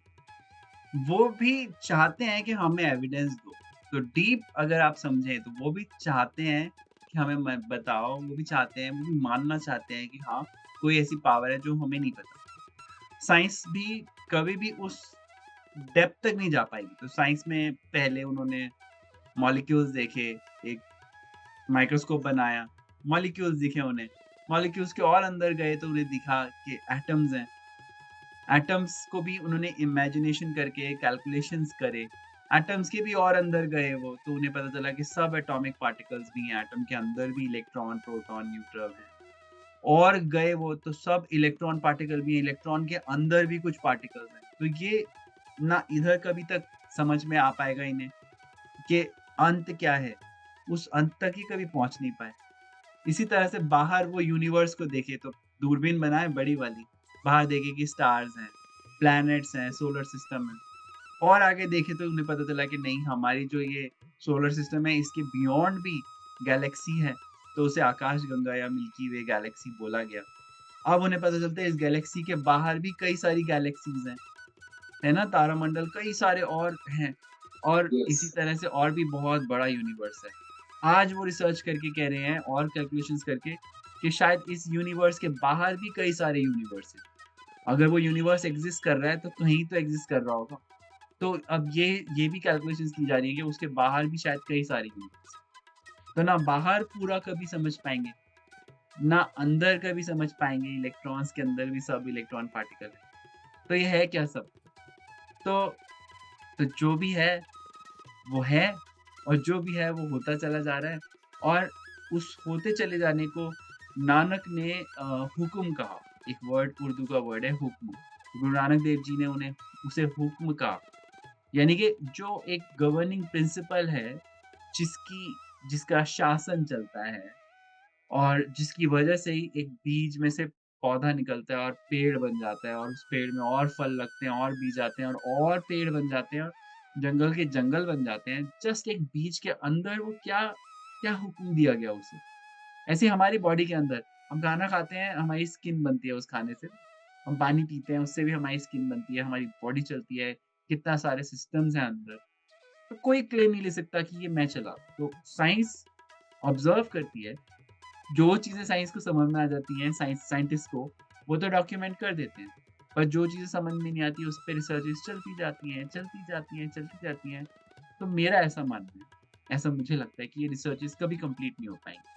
वो भी चाहते हैं कि हमें एविडेंस दो। तो डीप अगर आप समझें तो वो भी चाहते हैं कि हमें बताओ, वो भी चाहते हैं, वो भी मानना चाहते हैं कि हाँ, कोई ऐसी पावर है जो हमें नहीं पता। साइंस भी कभी भी उस डेप्थ तक नहीं जा पाएगी। तो साइंस में पहले उन्होंने मॉलिक्यूल्स देखे, एक माइक्रोस्कोप बनाया, मॉलिक्यूल्स दिखे उन्हें। मॉलिक्यूल्स के और अंदर गए तो उन्हें दिखा कि एटम्स हैं। एटम्स को भी उन्होंने इमेजिनेशन करके कैलकुलेशंस करे। एटम्स के भी और अंदर गए वो, तो उन्हें पता चला कि सब एटॉमिक पार्टिकल्स भी हैं, एटम के अंदर भी इलेक्ट्रॉन, प्रोटॉन, न्यूट्रॉन हैं। और गए वो तो सब इलेक्ट्रॉन पार्टिकल भी हैं, इलेक्ट्रॉन के अंदर भी कुछ पार्टिकल्स हैं। तो ये ना इधर कभी तक समझ में आ पाएगा इन्हें कि अंत क्या है, उस अंत तक ही कभी पहुँच नहीं पाए। इसी तरह से बाहर वो यूनिवर्स को देखे तो दूरबीन बनाए बड़ी वाली, बाहर देखे कि स्टार्स हैं, प्लैनेट्स हैं, सोलर सिस्टम है। और आगे देखे तो उन्हें पता चला कि नहीं हमारी जो ये सोलर सिस्टम है इसके बियॉन्ड भी गैलेक्सी है, तो उसे आकाशगंगा या मिल्की वे गैलेक्सी बोला गया। अब उन्हें पता चलता है इस गैलेक्सी के बाहर भी कई सारी गैलेक्सीज़ हैं, है ना? तारामंडल कई सारे और हैं और यस। इसी तरह से और भी बहुत बड़ा यूनिवर्स है। आज वो रिसर्च करके कह रहे हैं और कैलकुलेशंस करके कि शायद इस यूनिवर्स के बाहर भी कई सारे यूनिवर्स हैं। अगर वो यूनिवर्स एक्सिस्ट कर रहा है तो कहीं तो एक्सिस्ट कर रहा होगा। तो अब ये भी कैलकुलेशंस की जा रही है कि उसके बाहर भी शायद कई सारे यूनिवर्स हैं। तो ना बाहर पूरा कभी समझ पाएँगे, ना अंदर कभी समझ पाएँगे, इलेक्ट्रॉन्स के अंदर भी सब इलेक्ट्रॉन पार्टिकल हैं। तो ये है क्या सब? तो तो जो भी है वो है और जो भी है वो होता चला जा रहा है और उस होते चले जाने को नानक ने हुक्म कहा। एक वर्ड उर्दू का वर्ड है हुक्म। गुरु नानक देव जी ने उन्हें उसे हुक्म कहा। यानी कि जो एक गवर्निंग प्रिंसिपल है जिसकी जिसका शासन चलता है और जिसकी वजह से ही एक बीज में से पौधा निकलता है और पेड़ बन जाता है और उस पेड़ में और फल लगते हैं और बीज आते हैं और पेड़ बन जाते हैं और जंगल के जंगल बन जाते हैं। जस्ट एक बीज के अंदर वो क्या क्या हुक्म दिया गया उसे। ऐसे ही हमारी बॉडी के अंदर हम खाना खाते हैं, हमारी स्किन बनती है उस खाने से। हम पानी पीते हैं, उससे भी हमारी स्किन बनती है, हमारी बॉडी चलती है, कितना सारे सिस्टम्स हैं अंदर। तो कोई क्लेम नहीं ले सकता कि ये मैं चला। तो साइंस ऑब्ज़र्व करती है, जो चीज़ें साइंस को समझ में आ जाती हैं साइंटिस्ट को, वो तो डॉक्यूमेंट कर देते हैं। पर जो चीज़ें समझ में नहीं आती, उस पे रिसर्चेज़ चलती जाती हैं, चलती जाती हैं, चलती जाती हैं। तो मेरा ऐसा मानना है, ऐसा मुझे लगता है कि ये रिसर्चेज़ कभी कंप्लीट नहीं हो पाएँगी।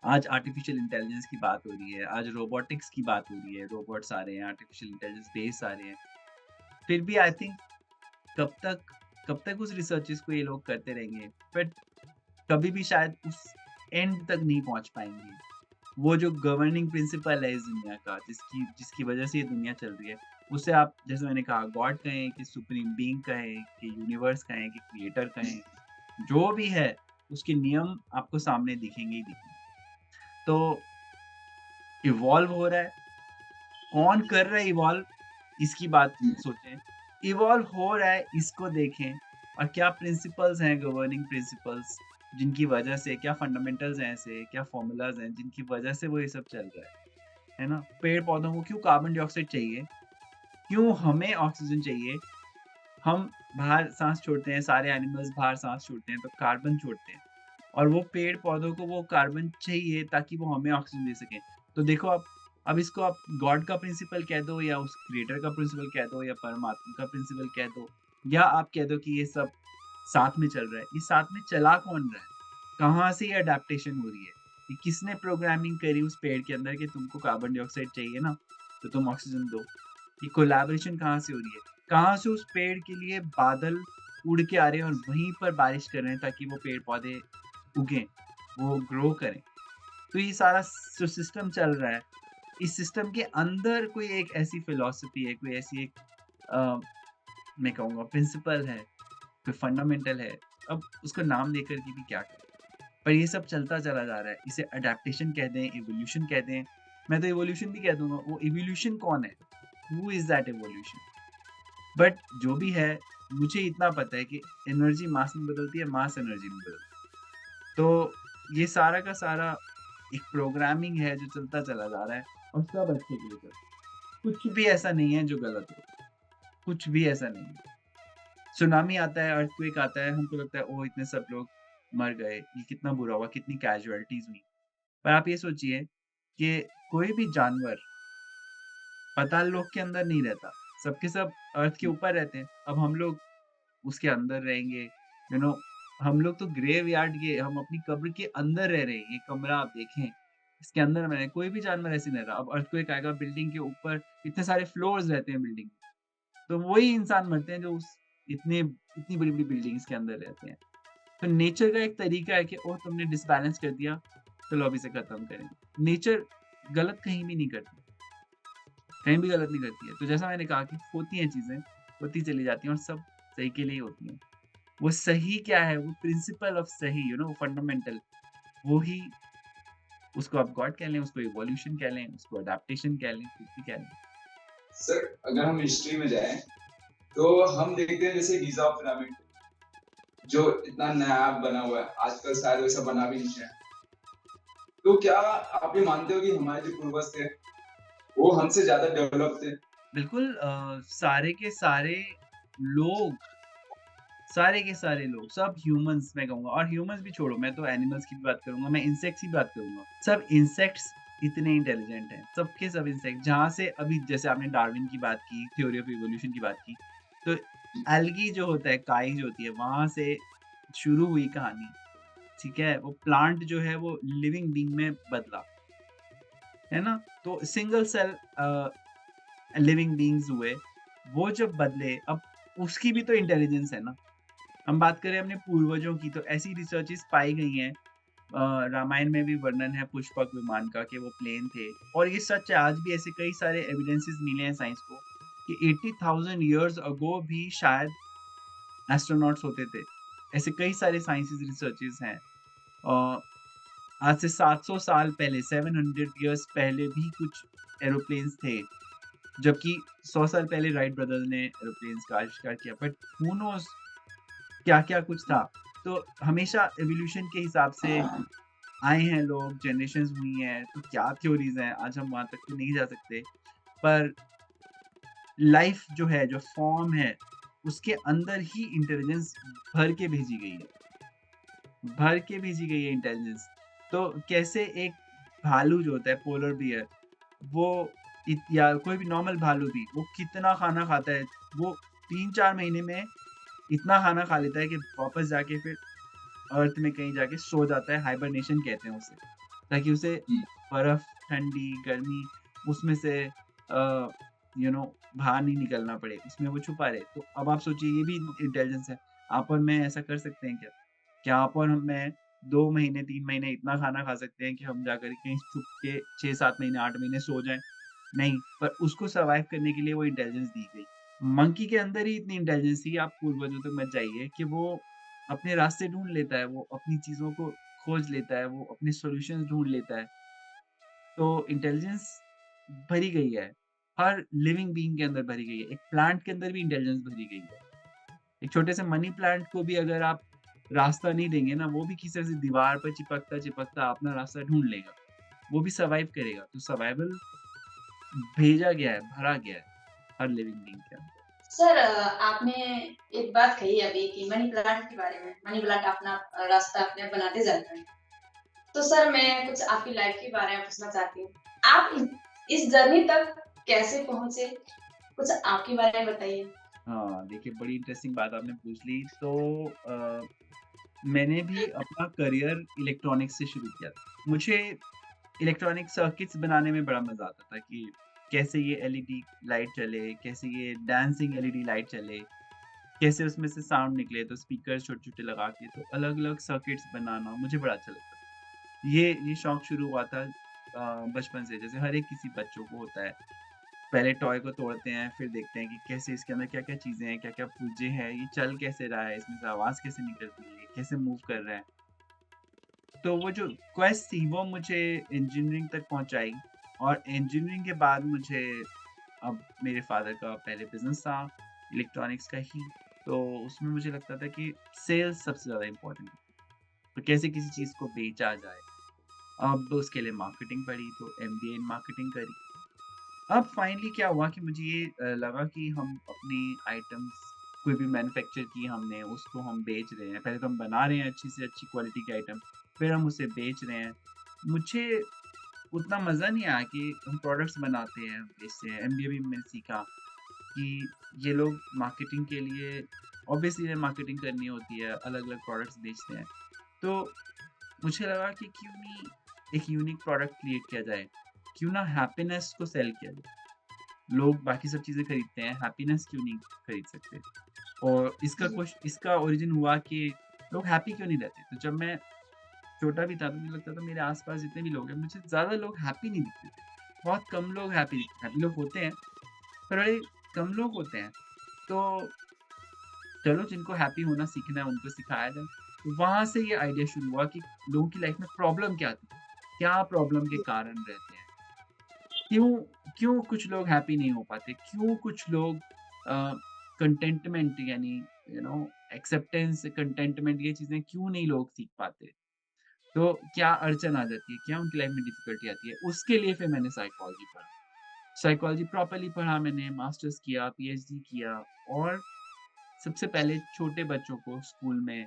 आज आर्टिफ़िशियल इंटेलिजेंस की बात हो रही है, आज रोबोटिक्स की बात हो रही है, रोबोट्स आ रहे हैं, आर्टिफ़िशियल इंटेलिजेंस बेस आ रहे हैं। फिर भी आई थिंक कब तक कब तक उस रिसर्चेस को ये लोग करते रहेंगे, बट कभी भी शायद उस एंड तक नहीं पहुंच पाएंगे। वो जो गवर्निंग प्रिंसिपल है इस दुनिया का, जिसकी जिसकी वजह से ये दुनिया चल रही है, उसे आप जैसे मैंने कहा गॉड कहें कि सुप्रीम बीइंग कहें कि यूनिवर्स कहें कि क्रिएटर कहें, जो भी है उसके नियम आपको सामने दिखेंगे ही दिखेंगे। तो इवॉल्व हो रहा है, कौन कर रहा है इवॉल्व, इसकी बात सोचें। इवॉल्व हो रहा है इसको देखें, और क्या प्रिंसिपल्स हैं, गवर्निंग प्रिंसिपल्स, जिनकी वजह से क्या फंडामेंटल्स हैं ऐसे, क्या फॉर्मूलाज हैं जिनकी वजह से वो ये सब चल रहा है ना। पेड़ पौधों को क्यों कार्बन डाइऑक्साइड चाहिए, क्यों हमें ऑक्सीजन चाहिए, हम बाहर सांस छोड़ते हैं, सारे एनिमल्स बाहर सांस छोड़ते हैं तो कार्बन छोड़ते हैं, और वो पेड़ पौधों को वो कार्बन चाहिए ताकि वो हमें ऑक्सीजन दे सकें। तो देखो आप, अब इसको आप गॉड का प्रिंसिपल कह दो, या उस क्रिएटर का प्रिंसिपल कह दो, या परमात्मा का प्रिंसिपल कह दो, या आप कह दो कि ये सब साथ में चल रहा है। ये साथ में चला कौन रहा है, कहाँ से ये अडेप्टेशन हो रही है, ये किसने प्रोग्रामिंग करी उस पेड़ के अंदर कि तुमको कार्बन डाइऑक्साइड चाहिए ना, तो तुम ऑक्सीजन दो। ये कोलैबोरेशन कहाँ से हो रही है, कहाँ से उस पेड़ के लिए बादल उड़ के आ रहे हैं और वहीं पर बारिश कर रहे हैं ताकि वो पेड़ पौधे उगें, वो ग्रो करें। तो ये सारा जो सिस्टम चल रहा है, इस सिस्टम के अंदर कोई एक ऐसी फिलॉसफी है, कोई ऐसी एक मैं कहूँगा प्रिंसिपल है, कोई फंडामेंटल है। अब उसको नाम देकर के भी क्या करें, पर ये सब चलता चला जा रहा है। इसे अडेप्टेशन कह दें, इवोल्यूशन कह दें, मैं तो इवोल्यूशन भी कह दूंगा। वो इवोल्यूशन कौन है, who is that evolution. But जो भी है, मुझे इतना पता है कि एनर्जी मास में बदलती है, मास एनर्जी में बदलती है। तो ये सारा का सारा एक प्रोग्रामिंग है जो चलता चला जा रहा है, और सब अच्छे के लिए चलता है। कुछ भी ऐसा नहीं है जो गलत हो, कुछ भी ऐसा नहीं है। सुनामी आता है, अर्थक्वेक आता है, हमको लगता है ओह इतने सब लोग मर गए, ये कितना बुरा हुआ, कितनी कैजुअलिटीज हुई। पर आप ये सोचिए कि कोई भी जानवर पाताल लोक के अंदर नहीं रहता, सबके सब अर्थ के ऊपर रहते हैं। अब हम लोग उसके अंदर रहेंगे, यू नो, हम लोग तो ग्रेव यार्ड के, हम अपनी कब्र के अंदर रह रहे हैं। ये कमरा आप देखें, इसके अंदर में कोई भी जानवर ऐसे नहीं रहा। अब अर्थक्वेक आएगा, बिल्डिंग के ऊपर इतने सारे फ्लोर्स रहते हैं बिल्डिंग, तो वही इंसान मरते हैं जो उस इतनी बड़ी बड़ी बिल्डिंग्स के अंदर रहते हैं। तो नेचर का एक तरीका है कि ओह तुमने डिसबैलेंस कर दिया, चलो अभी से खत्म करेंगे। नेचर गलत कहीं भी नहीं करती, कहीं भी गलत नहीं करती है। तो जैसा मैंने कहा कि होती हैं चीजें, होती चली जाती हैं, और सब सही के लिए ही होती हैं। वो सही क्या है, वो प्रिंसिपल ऑफ सही, यू नो, फंडामेंटल, वो ही, उसको आप गॉड कह लें, उसको इवोल्यूशन कह लें, उसको अडेप्टेशन कह लें, कुछ भी कह लें। सर अगर हम हिस्ट्री में जाएं तो हम देखते हैं जैसे गीजा पिरामिड जो इतना नायाब बना हुआ है, आजकल शायद वैसा बना भी नहीं है। तो क्या आप ये मानते हो कि हमारे जो पूर्वज थे वो हमसे ज्यादा डेवलप थे? बिल्कुल, सारे के सारे लोग, सारे के सारे लोग, सब ह्यूमंस मैं कहूँगा, और ह्यूमंस भी छोड़ो, मैं तो एनिमल्स की भी बात करूँगा, मैं इंसेक्ट्स की बात करूँगा। सब इंसेक्ट्स इतने इंटेलिजेंट हैं, सबके सब इंसेक्ट। जहाँ से अभी जैसे आपने डार्विन की बात की, थ्योरी ऑफ इवोल्यूशन की बात की, तो एल्गी जो होता है, काई जो होती है, वहाँ से शुरू हुई कहानी, ठीक है। वो प्लांट जो है वो लिविंग बीइंग में बदला, है ना। तो सिंगल सेल लिविंग बीइंग्स हुए, वो जब बदले, अब उसकी भी तो इंटेलिजेंस है ना। हम बात करें अपने पूर्वजों की, तो ऐसी रिसर्चेस पाई गई हैं, रामायण में भी वर्णन है पुष्पक विमान का कि वो प्लेन थे, और ये सच है। आज भी ऐसे कई सारे एविडेंसेस मिले हैं साइंस को कि 80,000 इयर्स अगो भी शायद एस्ट्रोनॉट्स होते थे। ऐसे कई सारे साइंसेस रिसर्चेस हैं। आज से 700 साल पहले, 700 इयर्स पहले भी कुछ एरोप्लेन्स थे, जबकि 100 साल पहले राइट ब्रदर्स ने एरोप्लेन्स का आविष्कार किया। बट हू नोज क्या-क्या कुछ था। तो हमेशा एवोल्यूशन के हिसाब से आए हैं लोग, जनरेशंस हुई हैं, तो क्या थ्योरीज हैं, आज हम वहाँ तक तो नहीं जा सकते। पर लाइफ जो है, जो फॉर्म है, उसके अंदर ही इंटेलिजेंस भर के भेजी गई है, भर के भेजी गई है इंटेलिजेंस। तो कैसे एक भालू जो होता है, पोलर बियर, वो या कोई भी नॉर्मल भालू भी, वो कितना खाना खाता है, वो 3-4 महीने में इतना खाना खा लेता है कि वापस जाके फिर अर्थ में कहीं जाके सो जाता है। हाइबरनेशन कहते हैं उसे, ताकि उसे बर्फ, ठंडी, गर्मी उसमें से बाहर नहीं निकलना पड़े, उसमें वो छुपा रहे। तो अब आप सोचिए, ये भी इंटेलिजेंस है। आप और मैं ऐसा कर सकते हैं क्या? क्या आप और मैं 2 महीने 3 महीने इतना खाना खा सकते हैं कि हम जाकर कहीं छुप के 6-7 महीने 8 महीने सो जाएँ? नहीं, पर उसको सर्वाइव करने के लिए वो इंटेलिजेंस दी गई। मंकी के अंदर ही इतनी इंटेलिजेंस थी, आप पूर्वजों तक मत जाइए कि वो अपने रास्ते ढूँढ लेता है, वो अपनी चीज़ों को खोज लेता है, वो अपने सॉल्यूशंस ढूँढ लेता है। तो इंटेलिजेंस भरी गई है, हर लिविंग बीइंग के अंदर भरी गई है। एक प्लांट के अंदर भी इंटेलिजेंस भरी गई है। एक छोटे से मनी प्लांट को भी अगर आप रास्ता नहीं देंगे ना, वो भी किसी ऐसी दीवार पर चिपकता-चिपकता अपना रास्ता ढूँढ लेगा। वो भी सर्वाइव करेगा। तो सर्वाइवल भेजा गया है, भरा गया है हर लिविंग बीइंग के अंदर। सर आपने एक बात कही अभी कि मनी प्लांट के बारे में, मनी प्लांट अपना रास्ता अपने बनाते जाता है। तो सर मैं कुछ आपकी लाइफ के बारे में पूछना चाहती हूँ। आप इस जर्नी तक कैसे पहुँचे? कुछ आपके बारे में बताइए। हाँ, देखिए बड़ी इंटरेस्टिंग बात आपने पूछ ली। तो मैंने भी अपना करियर इलेक्ट्रॉनिक्स से शुरू किया था। मुझे इलेक्ट्रॉनिक सर्किट्स बनाने में बड़ा मज़ा आता था कि कैसे ये एलईडी लाइट चले, कैसे ये डांसिंग एलईडी लाइट चले, कैसे उसमें से साउंड निकले, तो स्पीकर्स छोटे-छोटे लगा के तो अलग-अलग सर्किट्स बनाना मुझे बड़ा अच्छा लगता था। ये शौक शुरू हुआ था बचपन से, जैसे हर एक किसी बच्चों को होता है। पहले टॉय को तोड़ते हैं, फिर देखते हैं कि कैसे इसके अंदर क्या-क्या चीज़ें हैं, क्या-क्या पुर्जे हैं, ये चल कैसे रहा है, इसमें से आवाज़ कैसे निकल रही है, कैसे मूव कर रहा है। तो वो जो क्वेस्ट थी वो मुझे इंजीनियरिंग तक पहुँचाई और इंजीनियरिंग के बाद मुझे अब मेरे फ़ादर का पहले बिज़नेस था इलेक्ट्रॉनिक्स का ही, तो उसमें मुझे लगता था कि सेल्स सबसे ज़्यादा इम्पोर्टेंट है। तो कैसे किसी चीज़ को बेचा जाए। अब उसके लिए मार्केटिंग पढ़ी तो एमबीए इन मार्केटिंग करी। अब फाइनली क्या हुआ कि मुझे ये लगा कि हम अपनी आइटम्स कोई भी मैन्युफैक्चर की हमने, उसको हम बेच रहे हैं। पहले तो हम बना रहे हैं अच्छी से अच्छी क्वालिटी के आइटम, फिर हम उसे बेच रहे हैं। मुझे उतना मज़ा नहीं आया कि हम प्रोडक्ट्स बनाते हैं, बेचते हैं। एमबीए में मैंने सीखा कि ये लोग मार्केटिंग के लिए ऑब्वियसली इन्हें मार्केटिंग करनी होती है, अलग-अलग प्रोडक्ट्स बेचते हैं। तो मुझे लगा कि क्यों नहीं एक यूनिक प्रोडक्ट क्रिएट किया जाए? क्यों ना हैप्पीनेस को सेल किया जाए? लोग बाकी सब चीज़ें खरीदते हैं, हैप्पीनेस क्यों नहीं खरीद सकते? और जी। इसका ओरिजिन हुआ कि लोग हैप्पी क्यों नहीं रहते? तो जब मैं छोटा भी था तो मुझे लगता था मेरे आस-पास जितने भी लोग हैं, मुझे ज़्यादा लोग हैप्पी नहीं दिखते थे। बहुत कम लोग हैप्पी हैप्पी लोग होते हैं, पर बड़े कम लोग होते हैं। तो चलो जिनको हैप्पी होना सीखना है उनको सिखाया जाए। तो वहाँ से ये आइडिया शुरू हुआ कि लोगों की लाइफ में प्रॉब्लम क्या थी? क्या प्रॉब्लम के कारण रहते हैं? क्यों क्यों कुछ लोग हैप्पी नहीं हो पाते? क्यों कुछ लोग कंटेंटमेंट यानी एक्सेप्टेंस, कंटेंटमेंट ये चीज़ें क्यों नहीं लोग सीख पाते? तो क्या अड़चन आ जाती है? क्या उनकी लाइफ में डिफ़िकल्टी आती है? उसके लिए फिर मैंने साइकोलॉजी पढ़ा। साइकोलॉजी प्रॉपर्ली पढ़ा मैंने, मास्टर्स किया, पीएचडी किया और सबसे पहले छोटे बच्चों को स्कूल में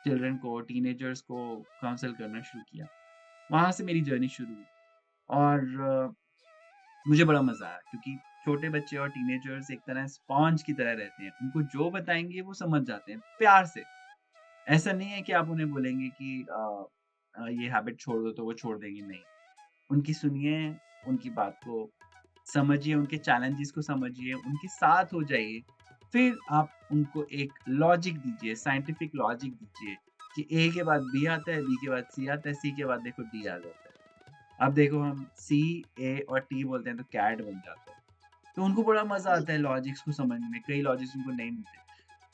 चिल्ड्रन को, टीनेजर्स को काउंसल करना शुरू किया। वहाँ से मेरी जर्नी शुरू हुई और मुझे बड़ा मज़ा आया क्योंकि छोटे बच्चे और टीनेजर्स एक तरह स्पॉन्ज की तरह रहते हैं। उनको जो बताएँगे वो समझ जाते हैं, प्यार से। ऐसा नहीं है कि आप उन्हें बोलेंगे कि ये हैबिट छोड़ दो तो वो छोड़ देंगे, नहीं। उनकी सुनिए, उनकी बात को समझिए, उनके चैलेंजेस को समझिए, उनके साथ हो जाइए। फिर आप उनको एक लॉजिक दीजिए, साइंटिफिक लॉजिक दीजिए कि ए के बाद बी आता है, बी के बाद सी आता है, सी के बाद देखो डी आ जाता है। अब देखो हम सी, ए और टी बोलते हैं तो कैट बन जाता है। तो उनको बड़ा मज़ा जी। आता है लॉजिक्स को समझने में, कई लॉजिक्स उनको नहीं मिलते।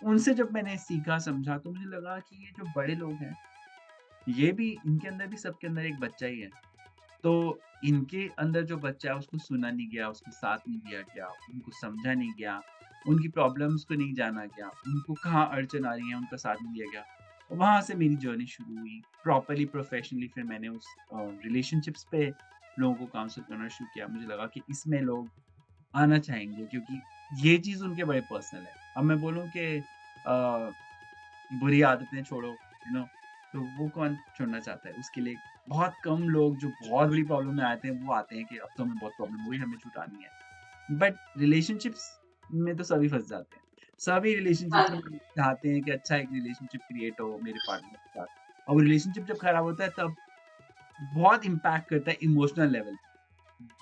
उनसे जब मैंने सीखा, समझा तो मुझे लगा कि ये जो बड़े लोग हैं, ये भी इनके अंदर भी सबके अंदर एक बच्चा ही है। तो इनके अंदर जो बच्चा है उसको सुना नहीं गया, उसको साथ नहीं दिया गया, उनको समझा नहीं गया, उनकी प्रॉब्लम्स को नहीं जाना गया, उनको कहाँ अड़चन आ रही है उनका साथ नहीं दिया गया। वहाँ से मेरी जर्नी शुरू हुई। प्रॉपर्ली प्रोफेशनली फिर मैंने उस रिलेशनशिप्स पे लोगों को काउंसल करना शुरू किया। मुझे लगा कि इसमें लोग आना चाहेंगे क्योंकि ये चीज़ उनके बड़े पर्सनल है। अब मैं बोलूँ कि बुरी आदतें छोड़ो, तो वो कौन छोड़ना चाहता है? उसके लिए बहुत कम लोग जो बहुत बड़ी प्रॉब्लम में आते हैं, वो आते हैं कि अब तो हमें बहुत प्रॉब्लम हुई, हमें छुटानी है। बट रिलेशनशिप्स में तो सभी फँस जाते हैं। सभी हाँ रिलेशनशिप्स में जी। चाहते हैं कि अच्छा एक रिलेशनशिप क्रिएट हो मेरे पार्टनर के साथ। और वो रिलेशनशिप जब खराब होता है तब बहुत इम्पैक्ट करता है इमोशनल लेवल पे।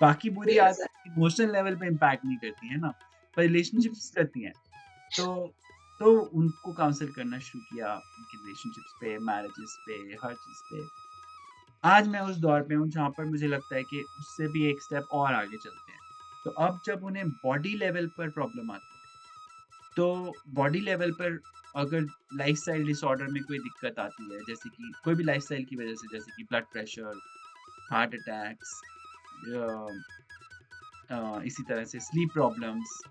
बाकी बुरी बिल्कुल सर। आदतें इमोशनल लेवल पे इम्पैक्ट नहीं करती है ना, पर रिलेशनशिप्स करती हैं। तो तो उनको काउंसल करना शुरू किया, उनकी रिलेशनशिप्स पे, मैरिजेस पे, हर चीज़ पे। आज मैं उस दौर पे हूँ जहाँ पर मुझे लगता है कि उससे भी एक स्टेप और आगे चलते हैं। तो अब जब उन्हें बॉडी लेवल पर प्रॉब्लम आती है, तो बॉडी लेवल पर अगर लाइफ़स्टाइल डिसऑर्डर में कोई दिक्कत आती है, जैसे कि कोई भी लाइफ़स्टाइल की वज़ह से, जैसे कि ब्लड प्रेशर, हार्ट अटैक्स, इसी तरह से sleep problems,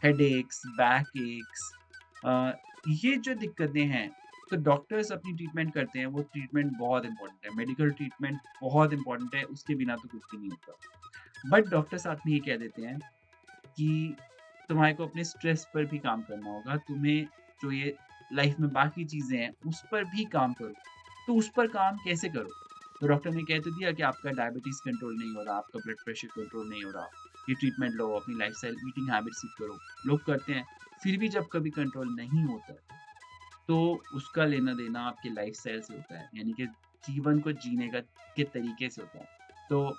headaches, back aches, uh, ये जो दिक्कतें हैं, तो डॉक्टर्स अपनी ट्रीटमेंट करते हैं, वो ट्रीटमेंट बहुत इम्पोर्टेंट है, मेडिकल ट्रीटमेंट बहुत इम्पोर्टेंट है, उसके बिना तो कुछ भी नहीं होता। बट डॉक्टर साथ में ये कह देते हैं कि तुम्हारे को अपने स्ट्रेस पर भी काम करना होगा, तुम्हें जो ये लाइफ में बाकी चीज़ें हैं, उस पर भी काम करो। तो उस पर काम कैसे करो? तो डॉक्टर ने कह तो दिया कि आपका डायबिटीज़ कंट्रोल नहीं हो रहा, आपका ब्लड प्रेशर कंट्रोल नहीं हो रहा, ये ट्रीटमेंट लो, अपनी लाइफ़स्टाइल ईटिंग हैबिट्स ठीक करो। लोग करते हैं, फिर भी जब कभी कंट्रोल नहीं होता है, तो उसका लेना-देना आपके लाइफ़स्टाइल से होता है, यानी कि जीवन को जीने का के तरीके से होता है। तो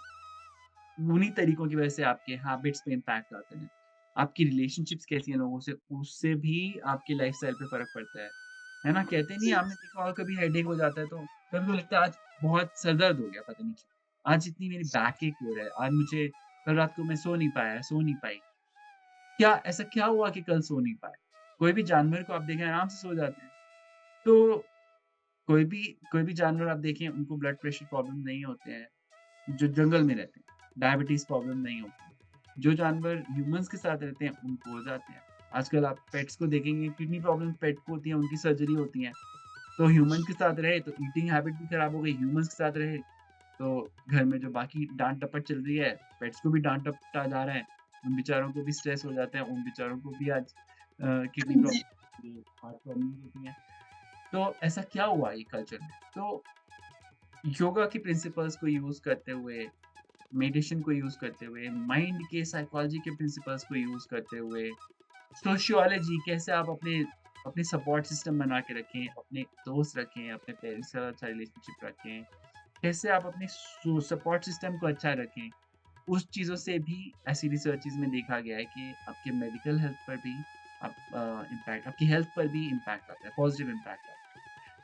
उन्हीं तरीकों की वजह से आपके हैबिट्स पे इम्पैक्ट आते हैं। आपकी रिलेशनशिप्स कैसी हैं लोगों से, उससे भी आपकी लाइफ़स्टाइल पे फ़र्क पड़ता है। है ना? कहते नहीं, जी, आपने देखा होगा कभी हेडेक हो जाता है तो कभी-कभी लगता है आज बहुत सर दर्द हो गया, पता नहीं क्यों? आज इतनी मेरी बैक एक हो रहा है, आज मुझे कल रात को मैं सो नहीं पाया, सो नहीं पाई। क्या ऐसा क्या हुआ कि कल सो नहीं पाए? कोई भी जानवर को आप देखें आराम से सो जाते हैं। तो कोई भी कोई भी जानवर आप देखें उनको ब्लड प्रेशर प्रॉब्लम नहीं होते हैं, जो जंगल में रहते हैं। डायबिटीज़ प्रॉब्लम नहीं होती। जो जानवर ह्यूमन्स के साथ रहते हैं उनको हो जाते हैं। आजकल आप पेट्स को देखेंगे, किडनी प्रॉब्लम पेट को होती है, उनकी सर्जरी होती है। तो ह्यूमन के साथ रहे तो ईटिंग हैबिट भी खराब हो गई, ह्यूमन्स के साथ रहे तो घर में जो बाकी डाँट-डपट चल रही है, पेट्स को भी डाँट-डपटा जा रहा है, उन बेचारों को भी स्ट्रेस हो जाता है, उन बेचारों को भी आज किडनी जी, प्रॉब्लम, हार्ट प्रॉब्लम होती हैं। तो ऐसा क्या हुआ ये कल्चर में? तो योगा के प्रिंसिपल्स को यूज़ करते हुए, मेडिटेशन को यूज़ करते हुए, माइंड के साइकोलॉजी के प्रिंसिपल्स को यूज़ करते हुए, सोशियोलॉजी कैसे आप अपने अपने सपोर्ट सिस्टम बना के रखें, अपने दोस्त रखें, अपने पेरेंट्स के साथ अच्छा रिलेशनशिप रखें, कैसे आप अपने सपोर्ट सिस्टम को अच्छा रखें, उस चीज़ों से भी ऐसी रिसर्चेज़ में देखा गया है कि आपके मेडिकल हेल्थ पर भी आप इम्पैक्ट, आपकी हेल्थ पर भी इम्पैक्ट आता है, पॉजिटिव इम्पैक्ट आता है।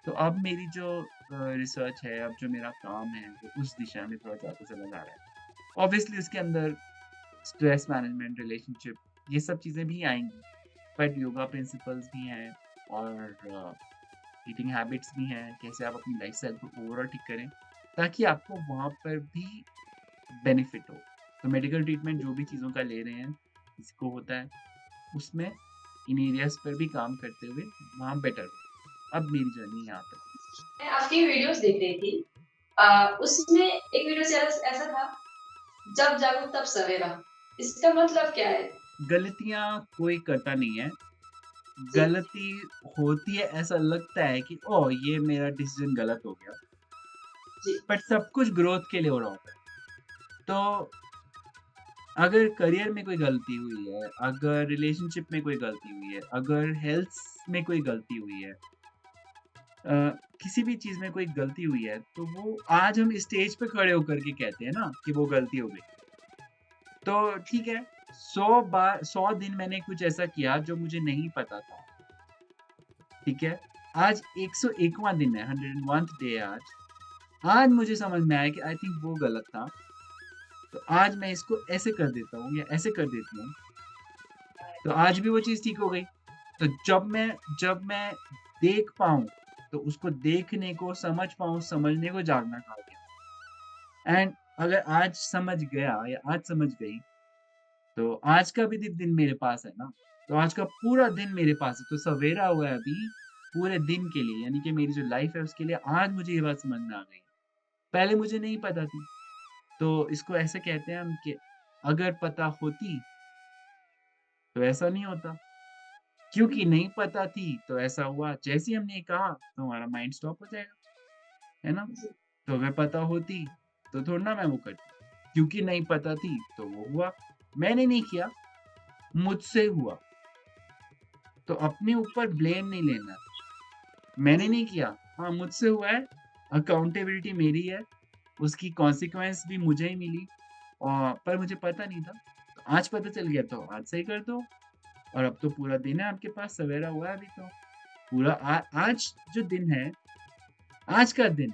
तो अब मेरी जो रिसर्च है, अब जो मेरा काम है, वो उस दिशा में थोड़ा ज़्यादा चला जा रहा है। ऑब्वियसली उसके अंदर स्ट्रेस मैनेजमेंट, रिलेशनशिप, ये सब चीज़ें भी आएँगी, बट योगा प्रिंसिपल्स भी हैं और ईटिंग हैबिट्स भी हैं, कैसे आप अपनी लाइफ़स्टाइल को ओवरऑल ठीक करें, ताकि आपको वहाँ पर भी बेनिफिट हो। तो मेडिकल ट्रीटमेंट जो भी चीज़ों का ले रहे हैं, किसी को होता है, उसमें इन एरियाज़ पर भी काम करते हुए वहाँ बेटर हो। अब मेरी जर्नी यहाँ तक थी। मैं आपकी वीडियोस देख रही थी। उसमें एक वीडियो से ऐसा ऐसा था, जब जागो तब सवेरा। इसका मतलब क्या है? गलतियाँ कोई करता नहीं है। जी, गलती होती है, ऐसा लगता है कि ओह! ये मेरा डिसीज़न गलत हो गया। जी, बट सब कुछ ग्रोथ के लिए हो रहा होता है। तो अगर करियर में कोई गलती हुई है, अगर रिलेशनशिप में कोई गलती हुई है, अगर हेल्थ में कोई गलती हुई है, अ, किसी भी चीज़ में कोई गलती हुई है, तो वो आज हम स्टेज पे खड़े होकर के कहते हैं ना कि वो गलती हो गई। तो ठीक है, 100 बार 100 दिन मैंने कुछ ऐसा किया जो मुझे नहीं पता था, ठीक है? आज 101वाँ दिन है, 101th डे है आज। आज मुझे समझ में आया कि आई थिंक वो गलत था, तो आज मैं इसको ऐसे कर देता हूँ या ऐसे कर देती हूँ, तो आज भी वो चीज़ ठीक हो गई। तो जब मैं देख पाऊँ, तो उसको देखने को, समझ पाऊँ, समझने को जागना कहा गया। एंड अगर आज समझ गया या आज समझ गई, तो आज का भी दिन मेरे पास है ना, तो आज का पूरा दिन मेरे पास है, तो सवेरा हुआ है अभी पूरे दिन के लिए, यानी कि मेरी जो लाइफ़ है उसके लिए आज मुझे ये बात समझ में आ गई। पहले मुझे नहीं पता थी, तो इसको ऐसे कहते हैं हम कि अगर पता होती, तो ऐसा नहीं होता। क्योंकि नहीं पता थी, तो ऐसा हुआ। जैसे ही हमने ये कहा, तो हमारा माइंड स्टॉप हो जाएगा, है ना? जी, तो अगर पता होती, तो थोड़ी ना मैं वो करती। क्योंकि नहीं पता थी, तो वो हुआ। मैंने नहीं किया, मुझसे हुआ। तो अपने ऊपर ब्लेम नहीं लेना। मैंने जी, नहीं किया, हाँ, मुझसे हुआ है, अकाउंटेबिलिटी मेरी है, उसकी कॉन्सिक्वेंस भी मुझे ही मिली, पर मुझे पता नहीं था। तो आज पता चल गया, तो आज से ही कर दो। और अब तो पूरा दिन है आपके पास, सवेरा हुआ है अभी तो। पूरा आज जो दिन है, आज का दिन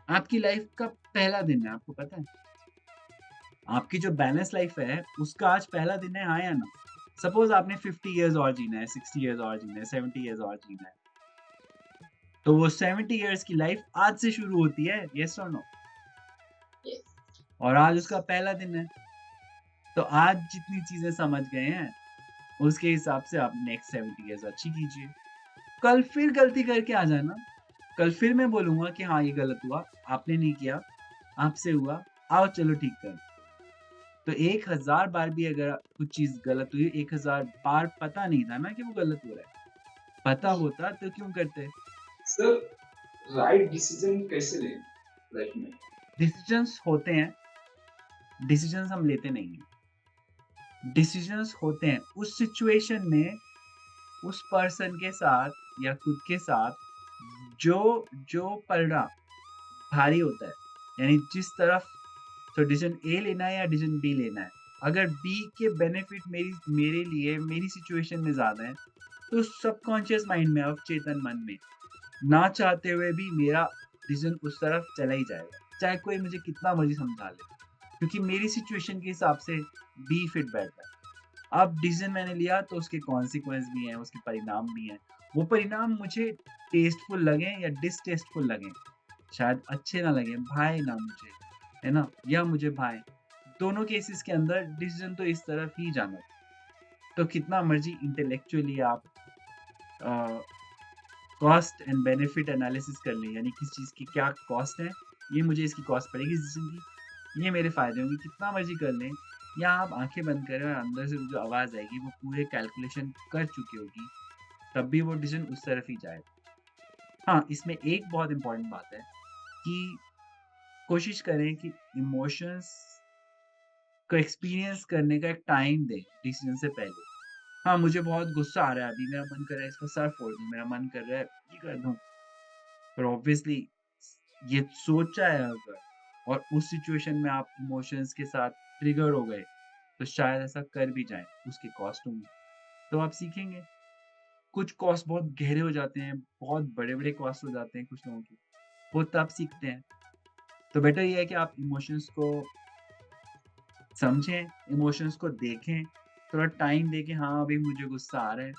आपकी लाइफ का पहला दिन है, आपको पता है? आपकी जो बैलेंस लाइफ है, उसका आज पहला दिन है, हाँ या ना? सपोज़ आपने 50 इयर्स और जीना है, 60 इयर्स और जीना है, 70 इयर्स और जीना है। तो वो 70 इयर्स की लाइफ आज से शुरू होती है, येस और नो? Yes. और आज उसका पहला दिन है। तो आज जितनी चीज़ें समझ गए हैं, उसके हिसाब से आप नेक्स्ट 70 इयर्स अच्छी कीजिए। कल फिर गलती करके आ जाना, कल फिर मैं बोलूँगा कि हाँ, ये गलत हुआ, आपने नहीं किया, आपसे हुआ, आओ चलो ठीक करें। तो 1000 बार भी अगर कुछ चीज़ गलत हुई, 1000 बार पता नहीं था ना कि वो गलत हो रहा है। पता होता तो क्यों करते? सर राइट डिसीजन कैसे लें लाइफ में? डिसीजंस होते हैं, डिसीजंस हम लेते नहीं हैं। डिसीजंस होते हैं उस सिचुएशन में, उस पर्सन के साथ या खुद के साथ जो जो पलड़ा भारी होता है, यानी जिस तरफ तो डिसीजन ए लेना है या डिसीजन बी लेना है। अगर बी के बेनिफिट मेरे लिए मेरी सिचुएशन में ज़्यादा है, तो सबकॉन्शियस माइंड में, अवचेतन मन में, ना चाहते हुए भी मेरा डिसीजन उस तरफ चला ही जाएगा, चाहे कोई मुझे कितना मर्ज़ी समझा ले, क्योंकि मेरी सिचुएशन के हिसाब से बी फिट बैठता है। अब डिसीजन मैंने लिया तो उसके कॉन्सिक्वेंस भी हैं, उसके परिणाम भी हैं। वो परिणाम मुझे टेस्टफुल लगें या डिसटेस्टफुल लगें, शायद अच्छे ना लगें, भाए ना मुझे, है ना? या मुझे भाएँ। दोनों केसेस के अंदर डिसीजन तो इस तरफ ही जाना है। तो कितना मर्ज़ी इंटेलेक्चुअली आप अ, कॉस्ट एंड बेनिफिट एनालिसिस कर लें, यानी किस चीज़ की क्या कॉस्ट है, ये मुझे इसकी कॉस्ट पड़ेगी इस डिसीजन की, ये मेरे फ़ायदे होंगे, कितना मर्ज़ी कर लें, या आप आँखें बंद करें और अंदर से जो आवाज़ आएगी वो पूरे कैलकुलेशन कर चुकी होगी, तब भी वो डिसीजन उस तरफ ही जाएगा। हाँ, इसमें एक बहुत इम्पोर्टेंट बात है कि कोशिश करें कि इमोशंस को एक्सपीरियंस करने का एक टाइम दें डिसीजन से पहले। हाँ, मुझे बहुत गुस्सा आ रहा है अभी, मेरा मन कर रहा है इसका सर फोड़ दूँ, मेरा मन कर रहा है ये कर दूँ। पर ऑब्वियसली ये सोचा है अगर, और उस सिचुएशन में आप इमोशंस के साथ ट्रिगर हो गए, तो शायद ऐसा कर भी जाएँ, उसके कॉस्ट होंगे। तो आप सीखेंगे। कुछ कॉस्ट बहुत गहरे हो जाते हैं, बहुत बड़े-बड़े कॉस्ट हो जाते हैं कुछ लोगों के, वो तब सीखते हैं। तो बेटर ये है कि आप इमोशंस को समझें, इमोशंस को देखें, थोड़ा टाइम दें कि हाँ, अभी मुझे गुस्सा आ रहा है,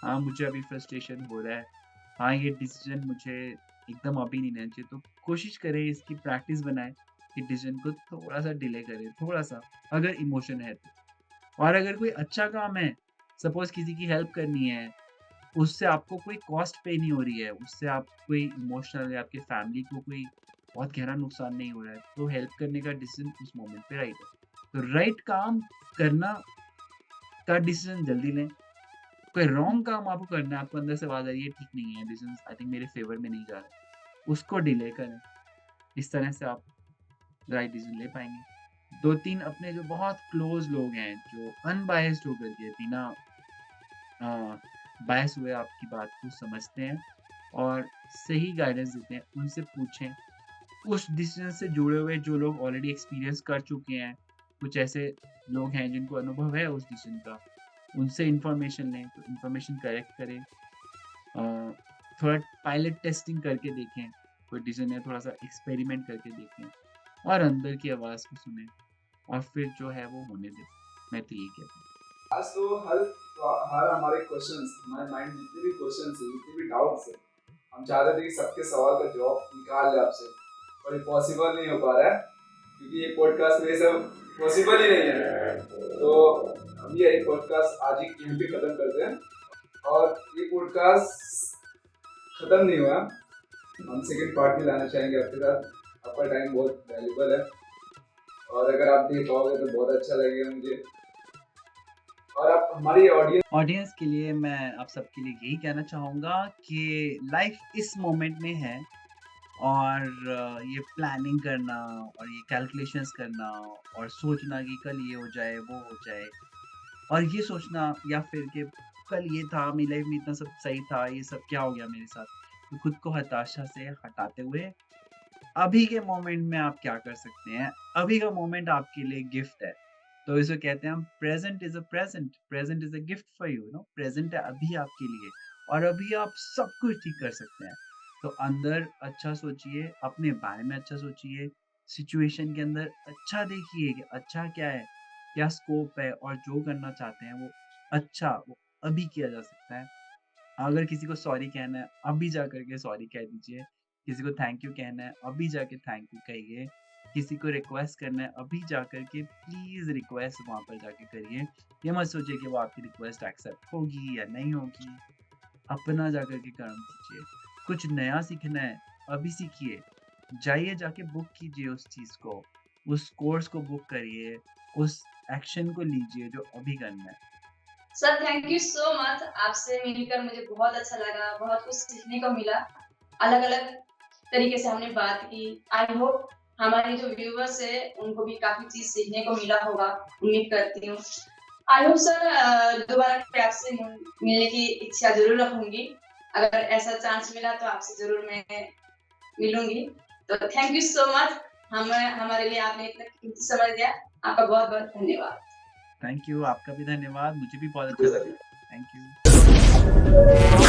हाँ, मुझे अभी फ्रस्ट्रेशन हो रहा है, हाँ, ये डिसीज़न मुझे एकदम अभी नहीं लेना चाहिए। तो कोशिश करें, इसकी प्रैक्टिस बनाएँ कि डिसीज़न को थोड़ा-सा डिले करें, थोड़ा-सा, अगर इमोशन है तो। और अगर कोई अच्छा काम है, सपोज़ किसी की हेल्प करनी है, उससे आपको कोई कॉस्ट पे नहीं हो रही है, उससे आप कोई इमोशनल या आपके फैमिली को कोई बहुत गहरा नुकसान नहीं हो रहा है, तो हेल्प करने का डिसीज़न उस मोमेंट पे राइट है। तो राइट काम करना का डिसीज़न जल्दी लें। कोई रॉन्ग काम आपको करना है, आपको अंदर से आवाज़ आ रही है, ठीक नहीं है, डिसीज़न आई थिंक मेरे फ़ेवर में नहीं जा रहा है, उसको डिले करें। इस तरह से आप राइट डिसीज़न ले पाएँगे। 2-3 अपने जो बहुत क्लोज़ लोग हैं, जो अनबायस्ड होकर के बिना अ, बायस हुए आपकी बात को समझते हैं और सही गाइडेंस देते हैं, उनसे पूछें। उस डिसीज़न से जुड़े हुए जो लोग ऑलरेडी एक्सपीरियंस कर चुके हैं, कुछ ऐसे लोग हैं जिनको अनुभव है उस डिसीज़न का, उनसे इन्फॉर्मेशन लें, तो इन्फॉर्मेशन कलेक्ट करें। थोड़ा पायलट टेस्टिंग करके देखें, कोई डिसीज़न है थोड़ा-सा एक्सपेरिमेंट करके देखें और अंदर की आवाज़ को सुनें और फिर जो है वो होने दें। मैं तो यही कहता हूँ। आज तो हर हमारे क्वेश्चंस, हमारे माइंड में जितने भी क्वेश्चंस है, जितने भी डाउट्स है, हम चाहते थे कि सबके सवाल का जवाब निकाल ले आपसे, पर ये पॉसिबल नहीं हो पा रहा है क्योंकि ये पॉडकास्ट में ये सब पॉसिबल ही नहीं है। तो हम ये पॉडकास्ट आज ही यहीं पे खत्म करते हैं, और ये पॉडकास्ट खत्म नहीं हुआ, हम सेकंड पार्ट में लाना चाहेंगे आपके साथ। आपका टाइम बहुत वैल्यूबल है और अगर आप देख पाओगे तो बहुत अच्छा लगेगा मुझे। और आप हमारी ऑडियंस के लिए मैं आप सबके लिए यही कहना चाहूँगा कि लाइफ इस मोमेंट में है, और ये प्लानिंग करना और ये कैलकुलेशंस करना और सोचना कि कल ये हो जाए, वो हो जाए, और ये सोचना या फिर कि कल ये था, मेरी लाइफ में इतना सब सही था, ये सब क्या हो गया मेरे साथ? तो खुद को हताशा से हटाते हुए अभी के मोमेंट में आप क्या कर सकते हैं? अभी का मोमेंट आपके लिए गिफ्ट है। तो इसको कहते हैं हम present is a gift for you know present है अभी आपके लिए और अभी आप सब कुछ ठीक कर सकते हैं। तो अंदर अच्छा सोचिए, अपने बारे में अच्छा सोचिए, सिचुएशन के अंदर अच्छा देखिए कि अच्छा क्या है, क्या स्कोप है और जो करना चाहते हैं वो अच्छा वो अभी किया जा सकता है। अगर किसी को सॉरी कहना है, अभी जा कर के सॉरी कह दीजिए। किसी को थैंक यू कहना है, अभी जाके थैंक यू कहिए। किसी को रिक्वेस्ट करना है, अभी जा कर के प्लीज़ रिक्वेस्ट वहाँ पर जाके करिए। ये मत सोचिए कि वो आपकी रिक्वेस्ट एक्सेप्ट होगी या नहीं होगी। अपना जा कर के काम कीजिए। कुछ नया सीखना है, अभी सीखिए। जाइए जाके बुक कीजिए उस चीज़ को, उस कोर्स को बुक करिए, उस एक्शन को लीजिए जो अभी करना है। Sir thank you so much. आपसे मिलकर मुझे बहुत अच्छा लगा, बहुत कुछ सीखने को मिला। अलग-अलग तरीके से हमने बात की। आई होप हमारे जो व्यूअर्स है उनको भी काफ़ी चीज़ सीखने को मिला होगा, उम्मीद करती हूँ। आई होप सर दोबारा फिर आपसे मिलने की इच्छा ज़रूर रखूँगी। अगर ऐसा चांस मिला तो आपसे ज़रूर मैं मिलूँगी। तो थैंक यू सो मच। हमारे लिए आपने इतना कीमती समय दिया। आपका बहुत-बहुत धन्यवाद। थैंक यू, आपका भी धन्यवाद। मुझे भी बहुत अच्छा लगा। Thank you.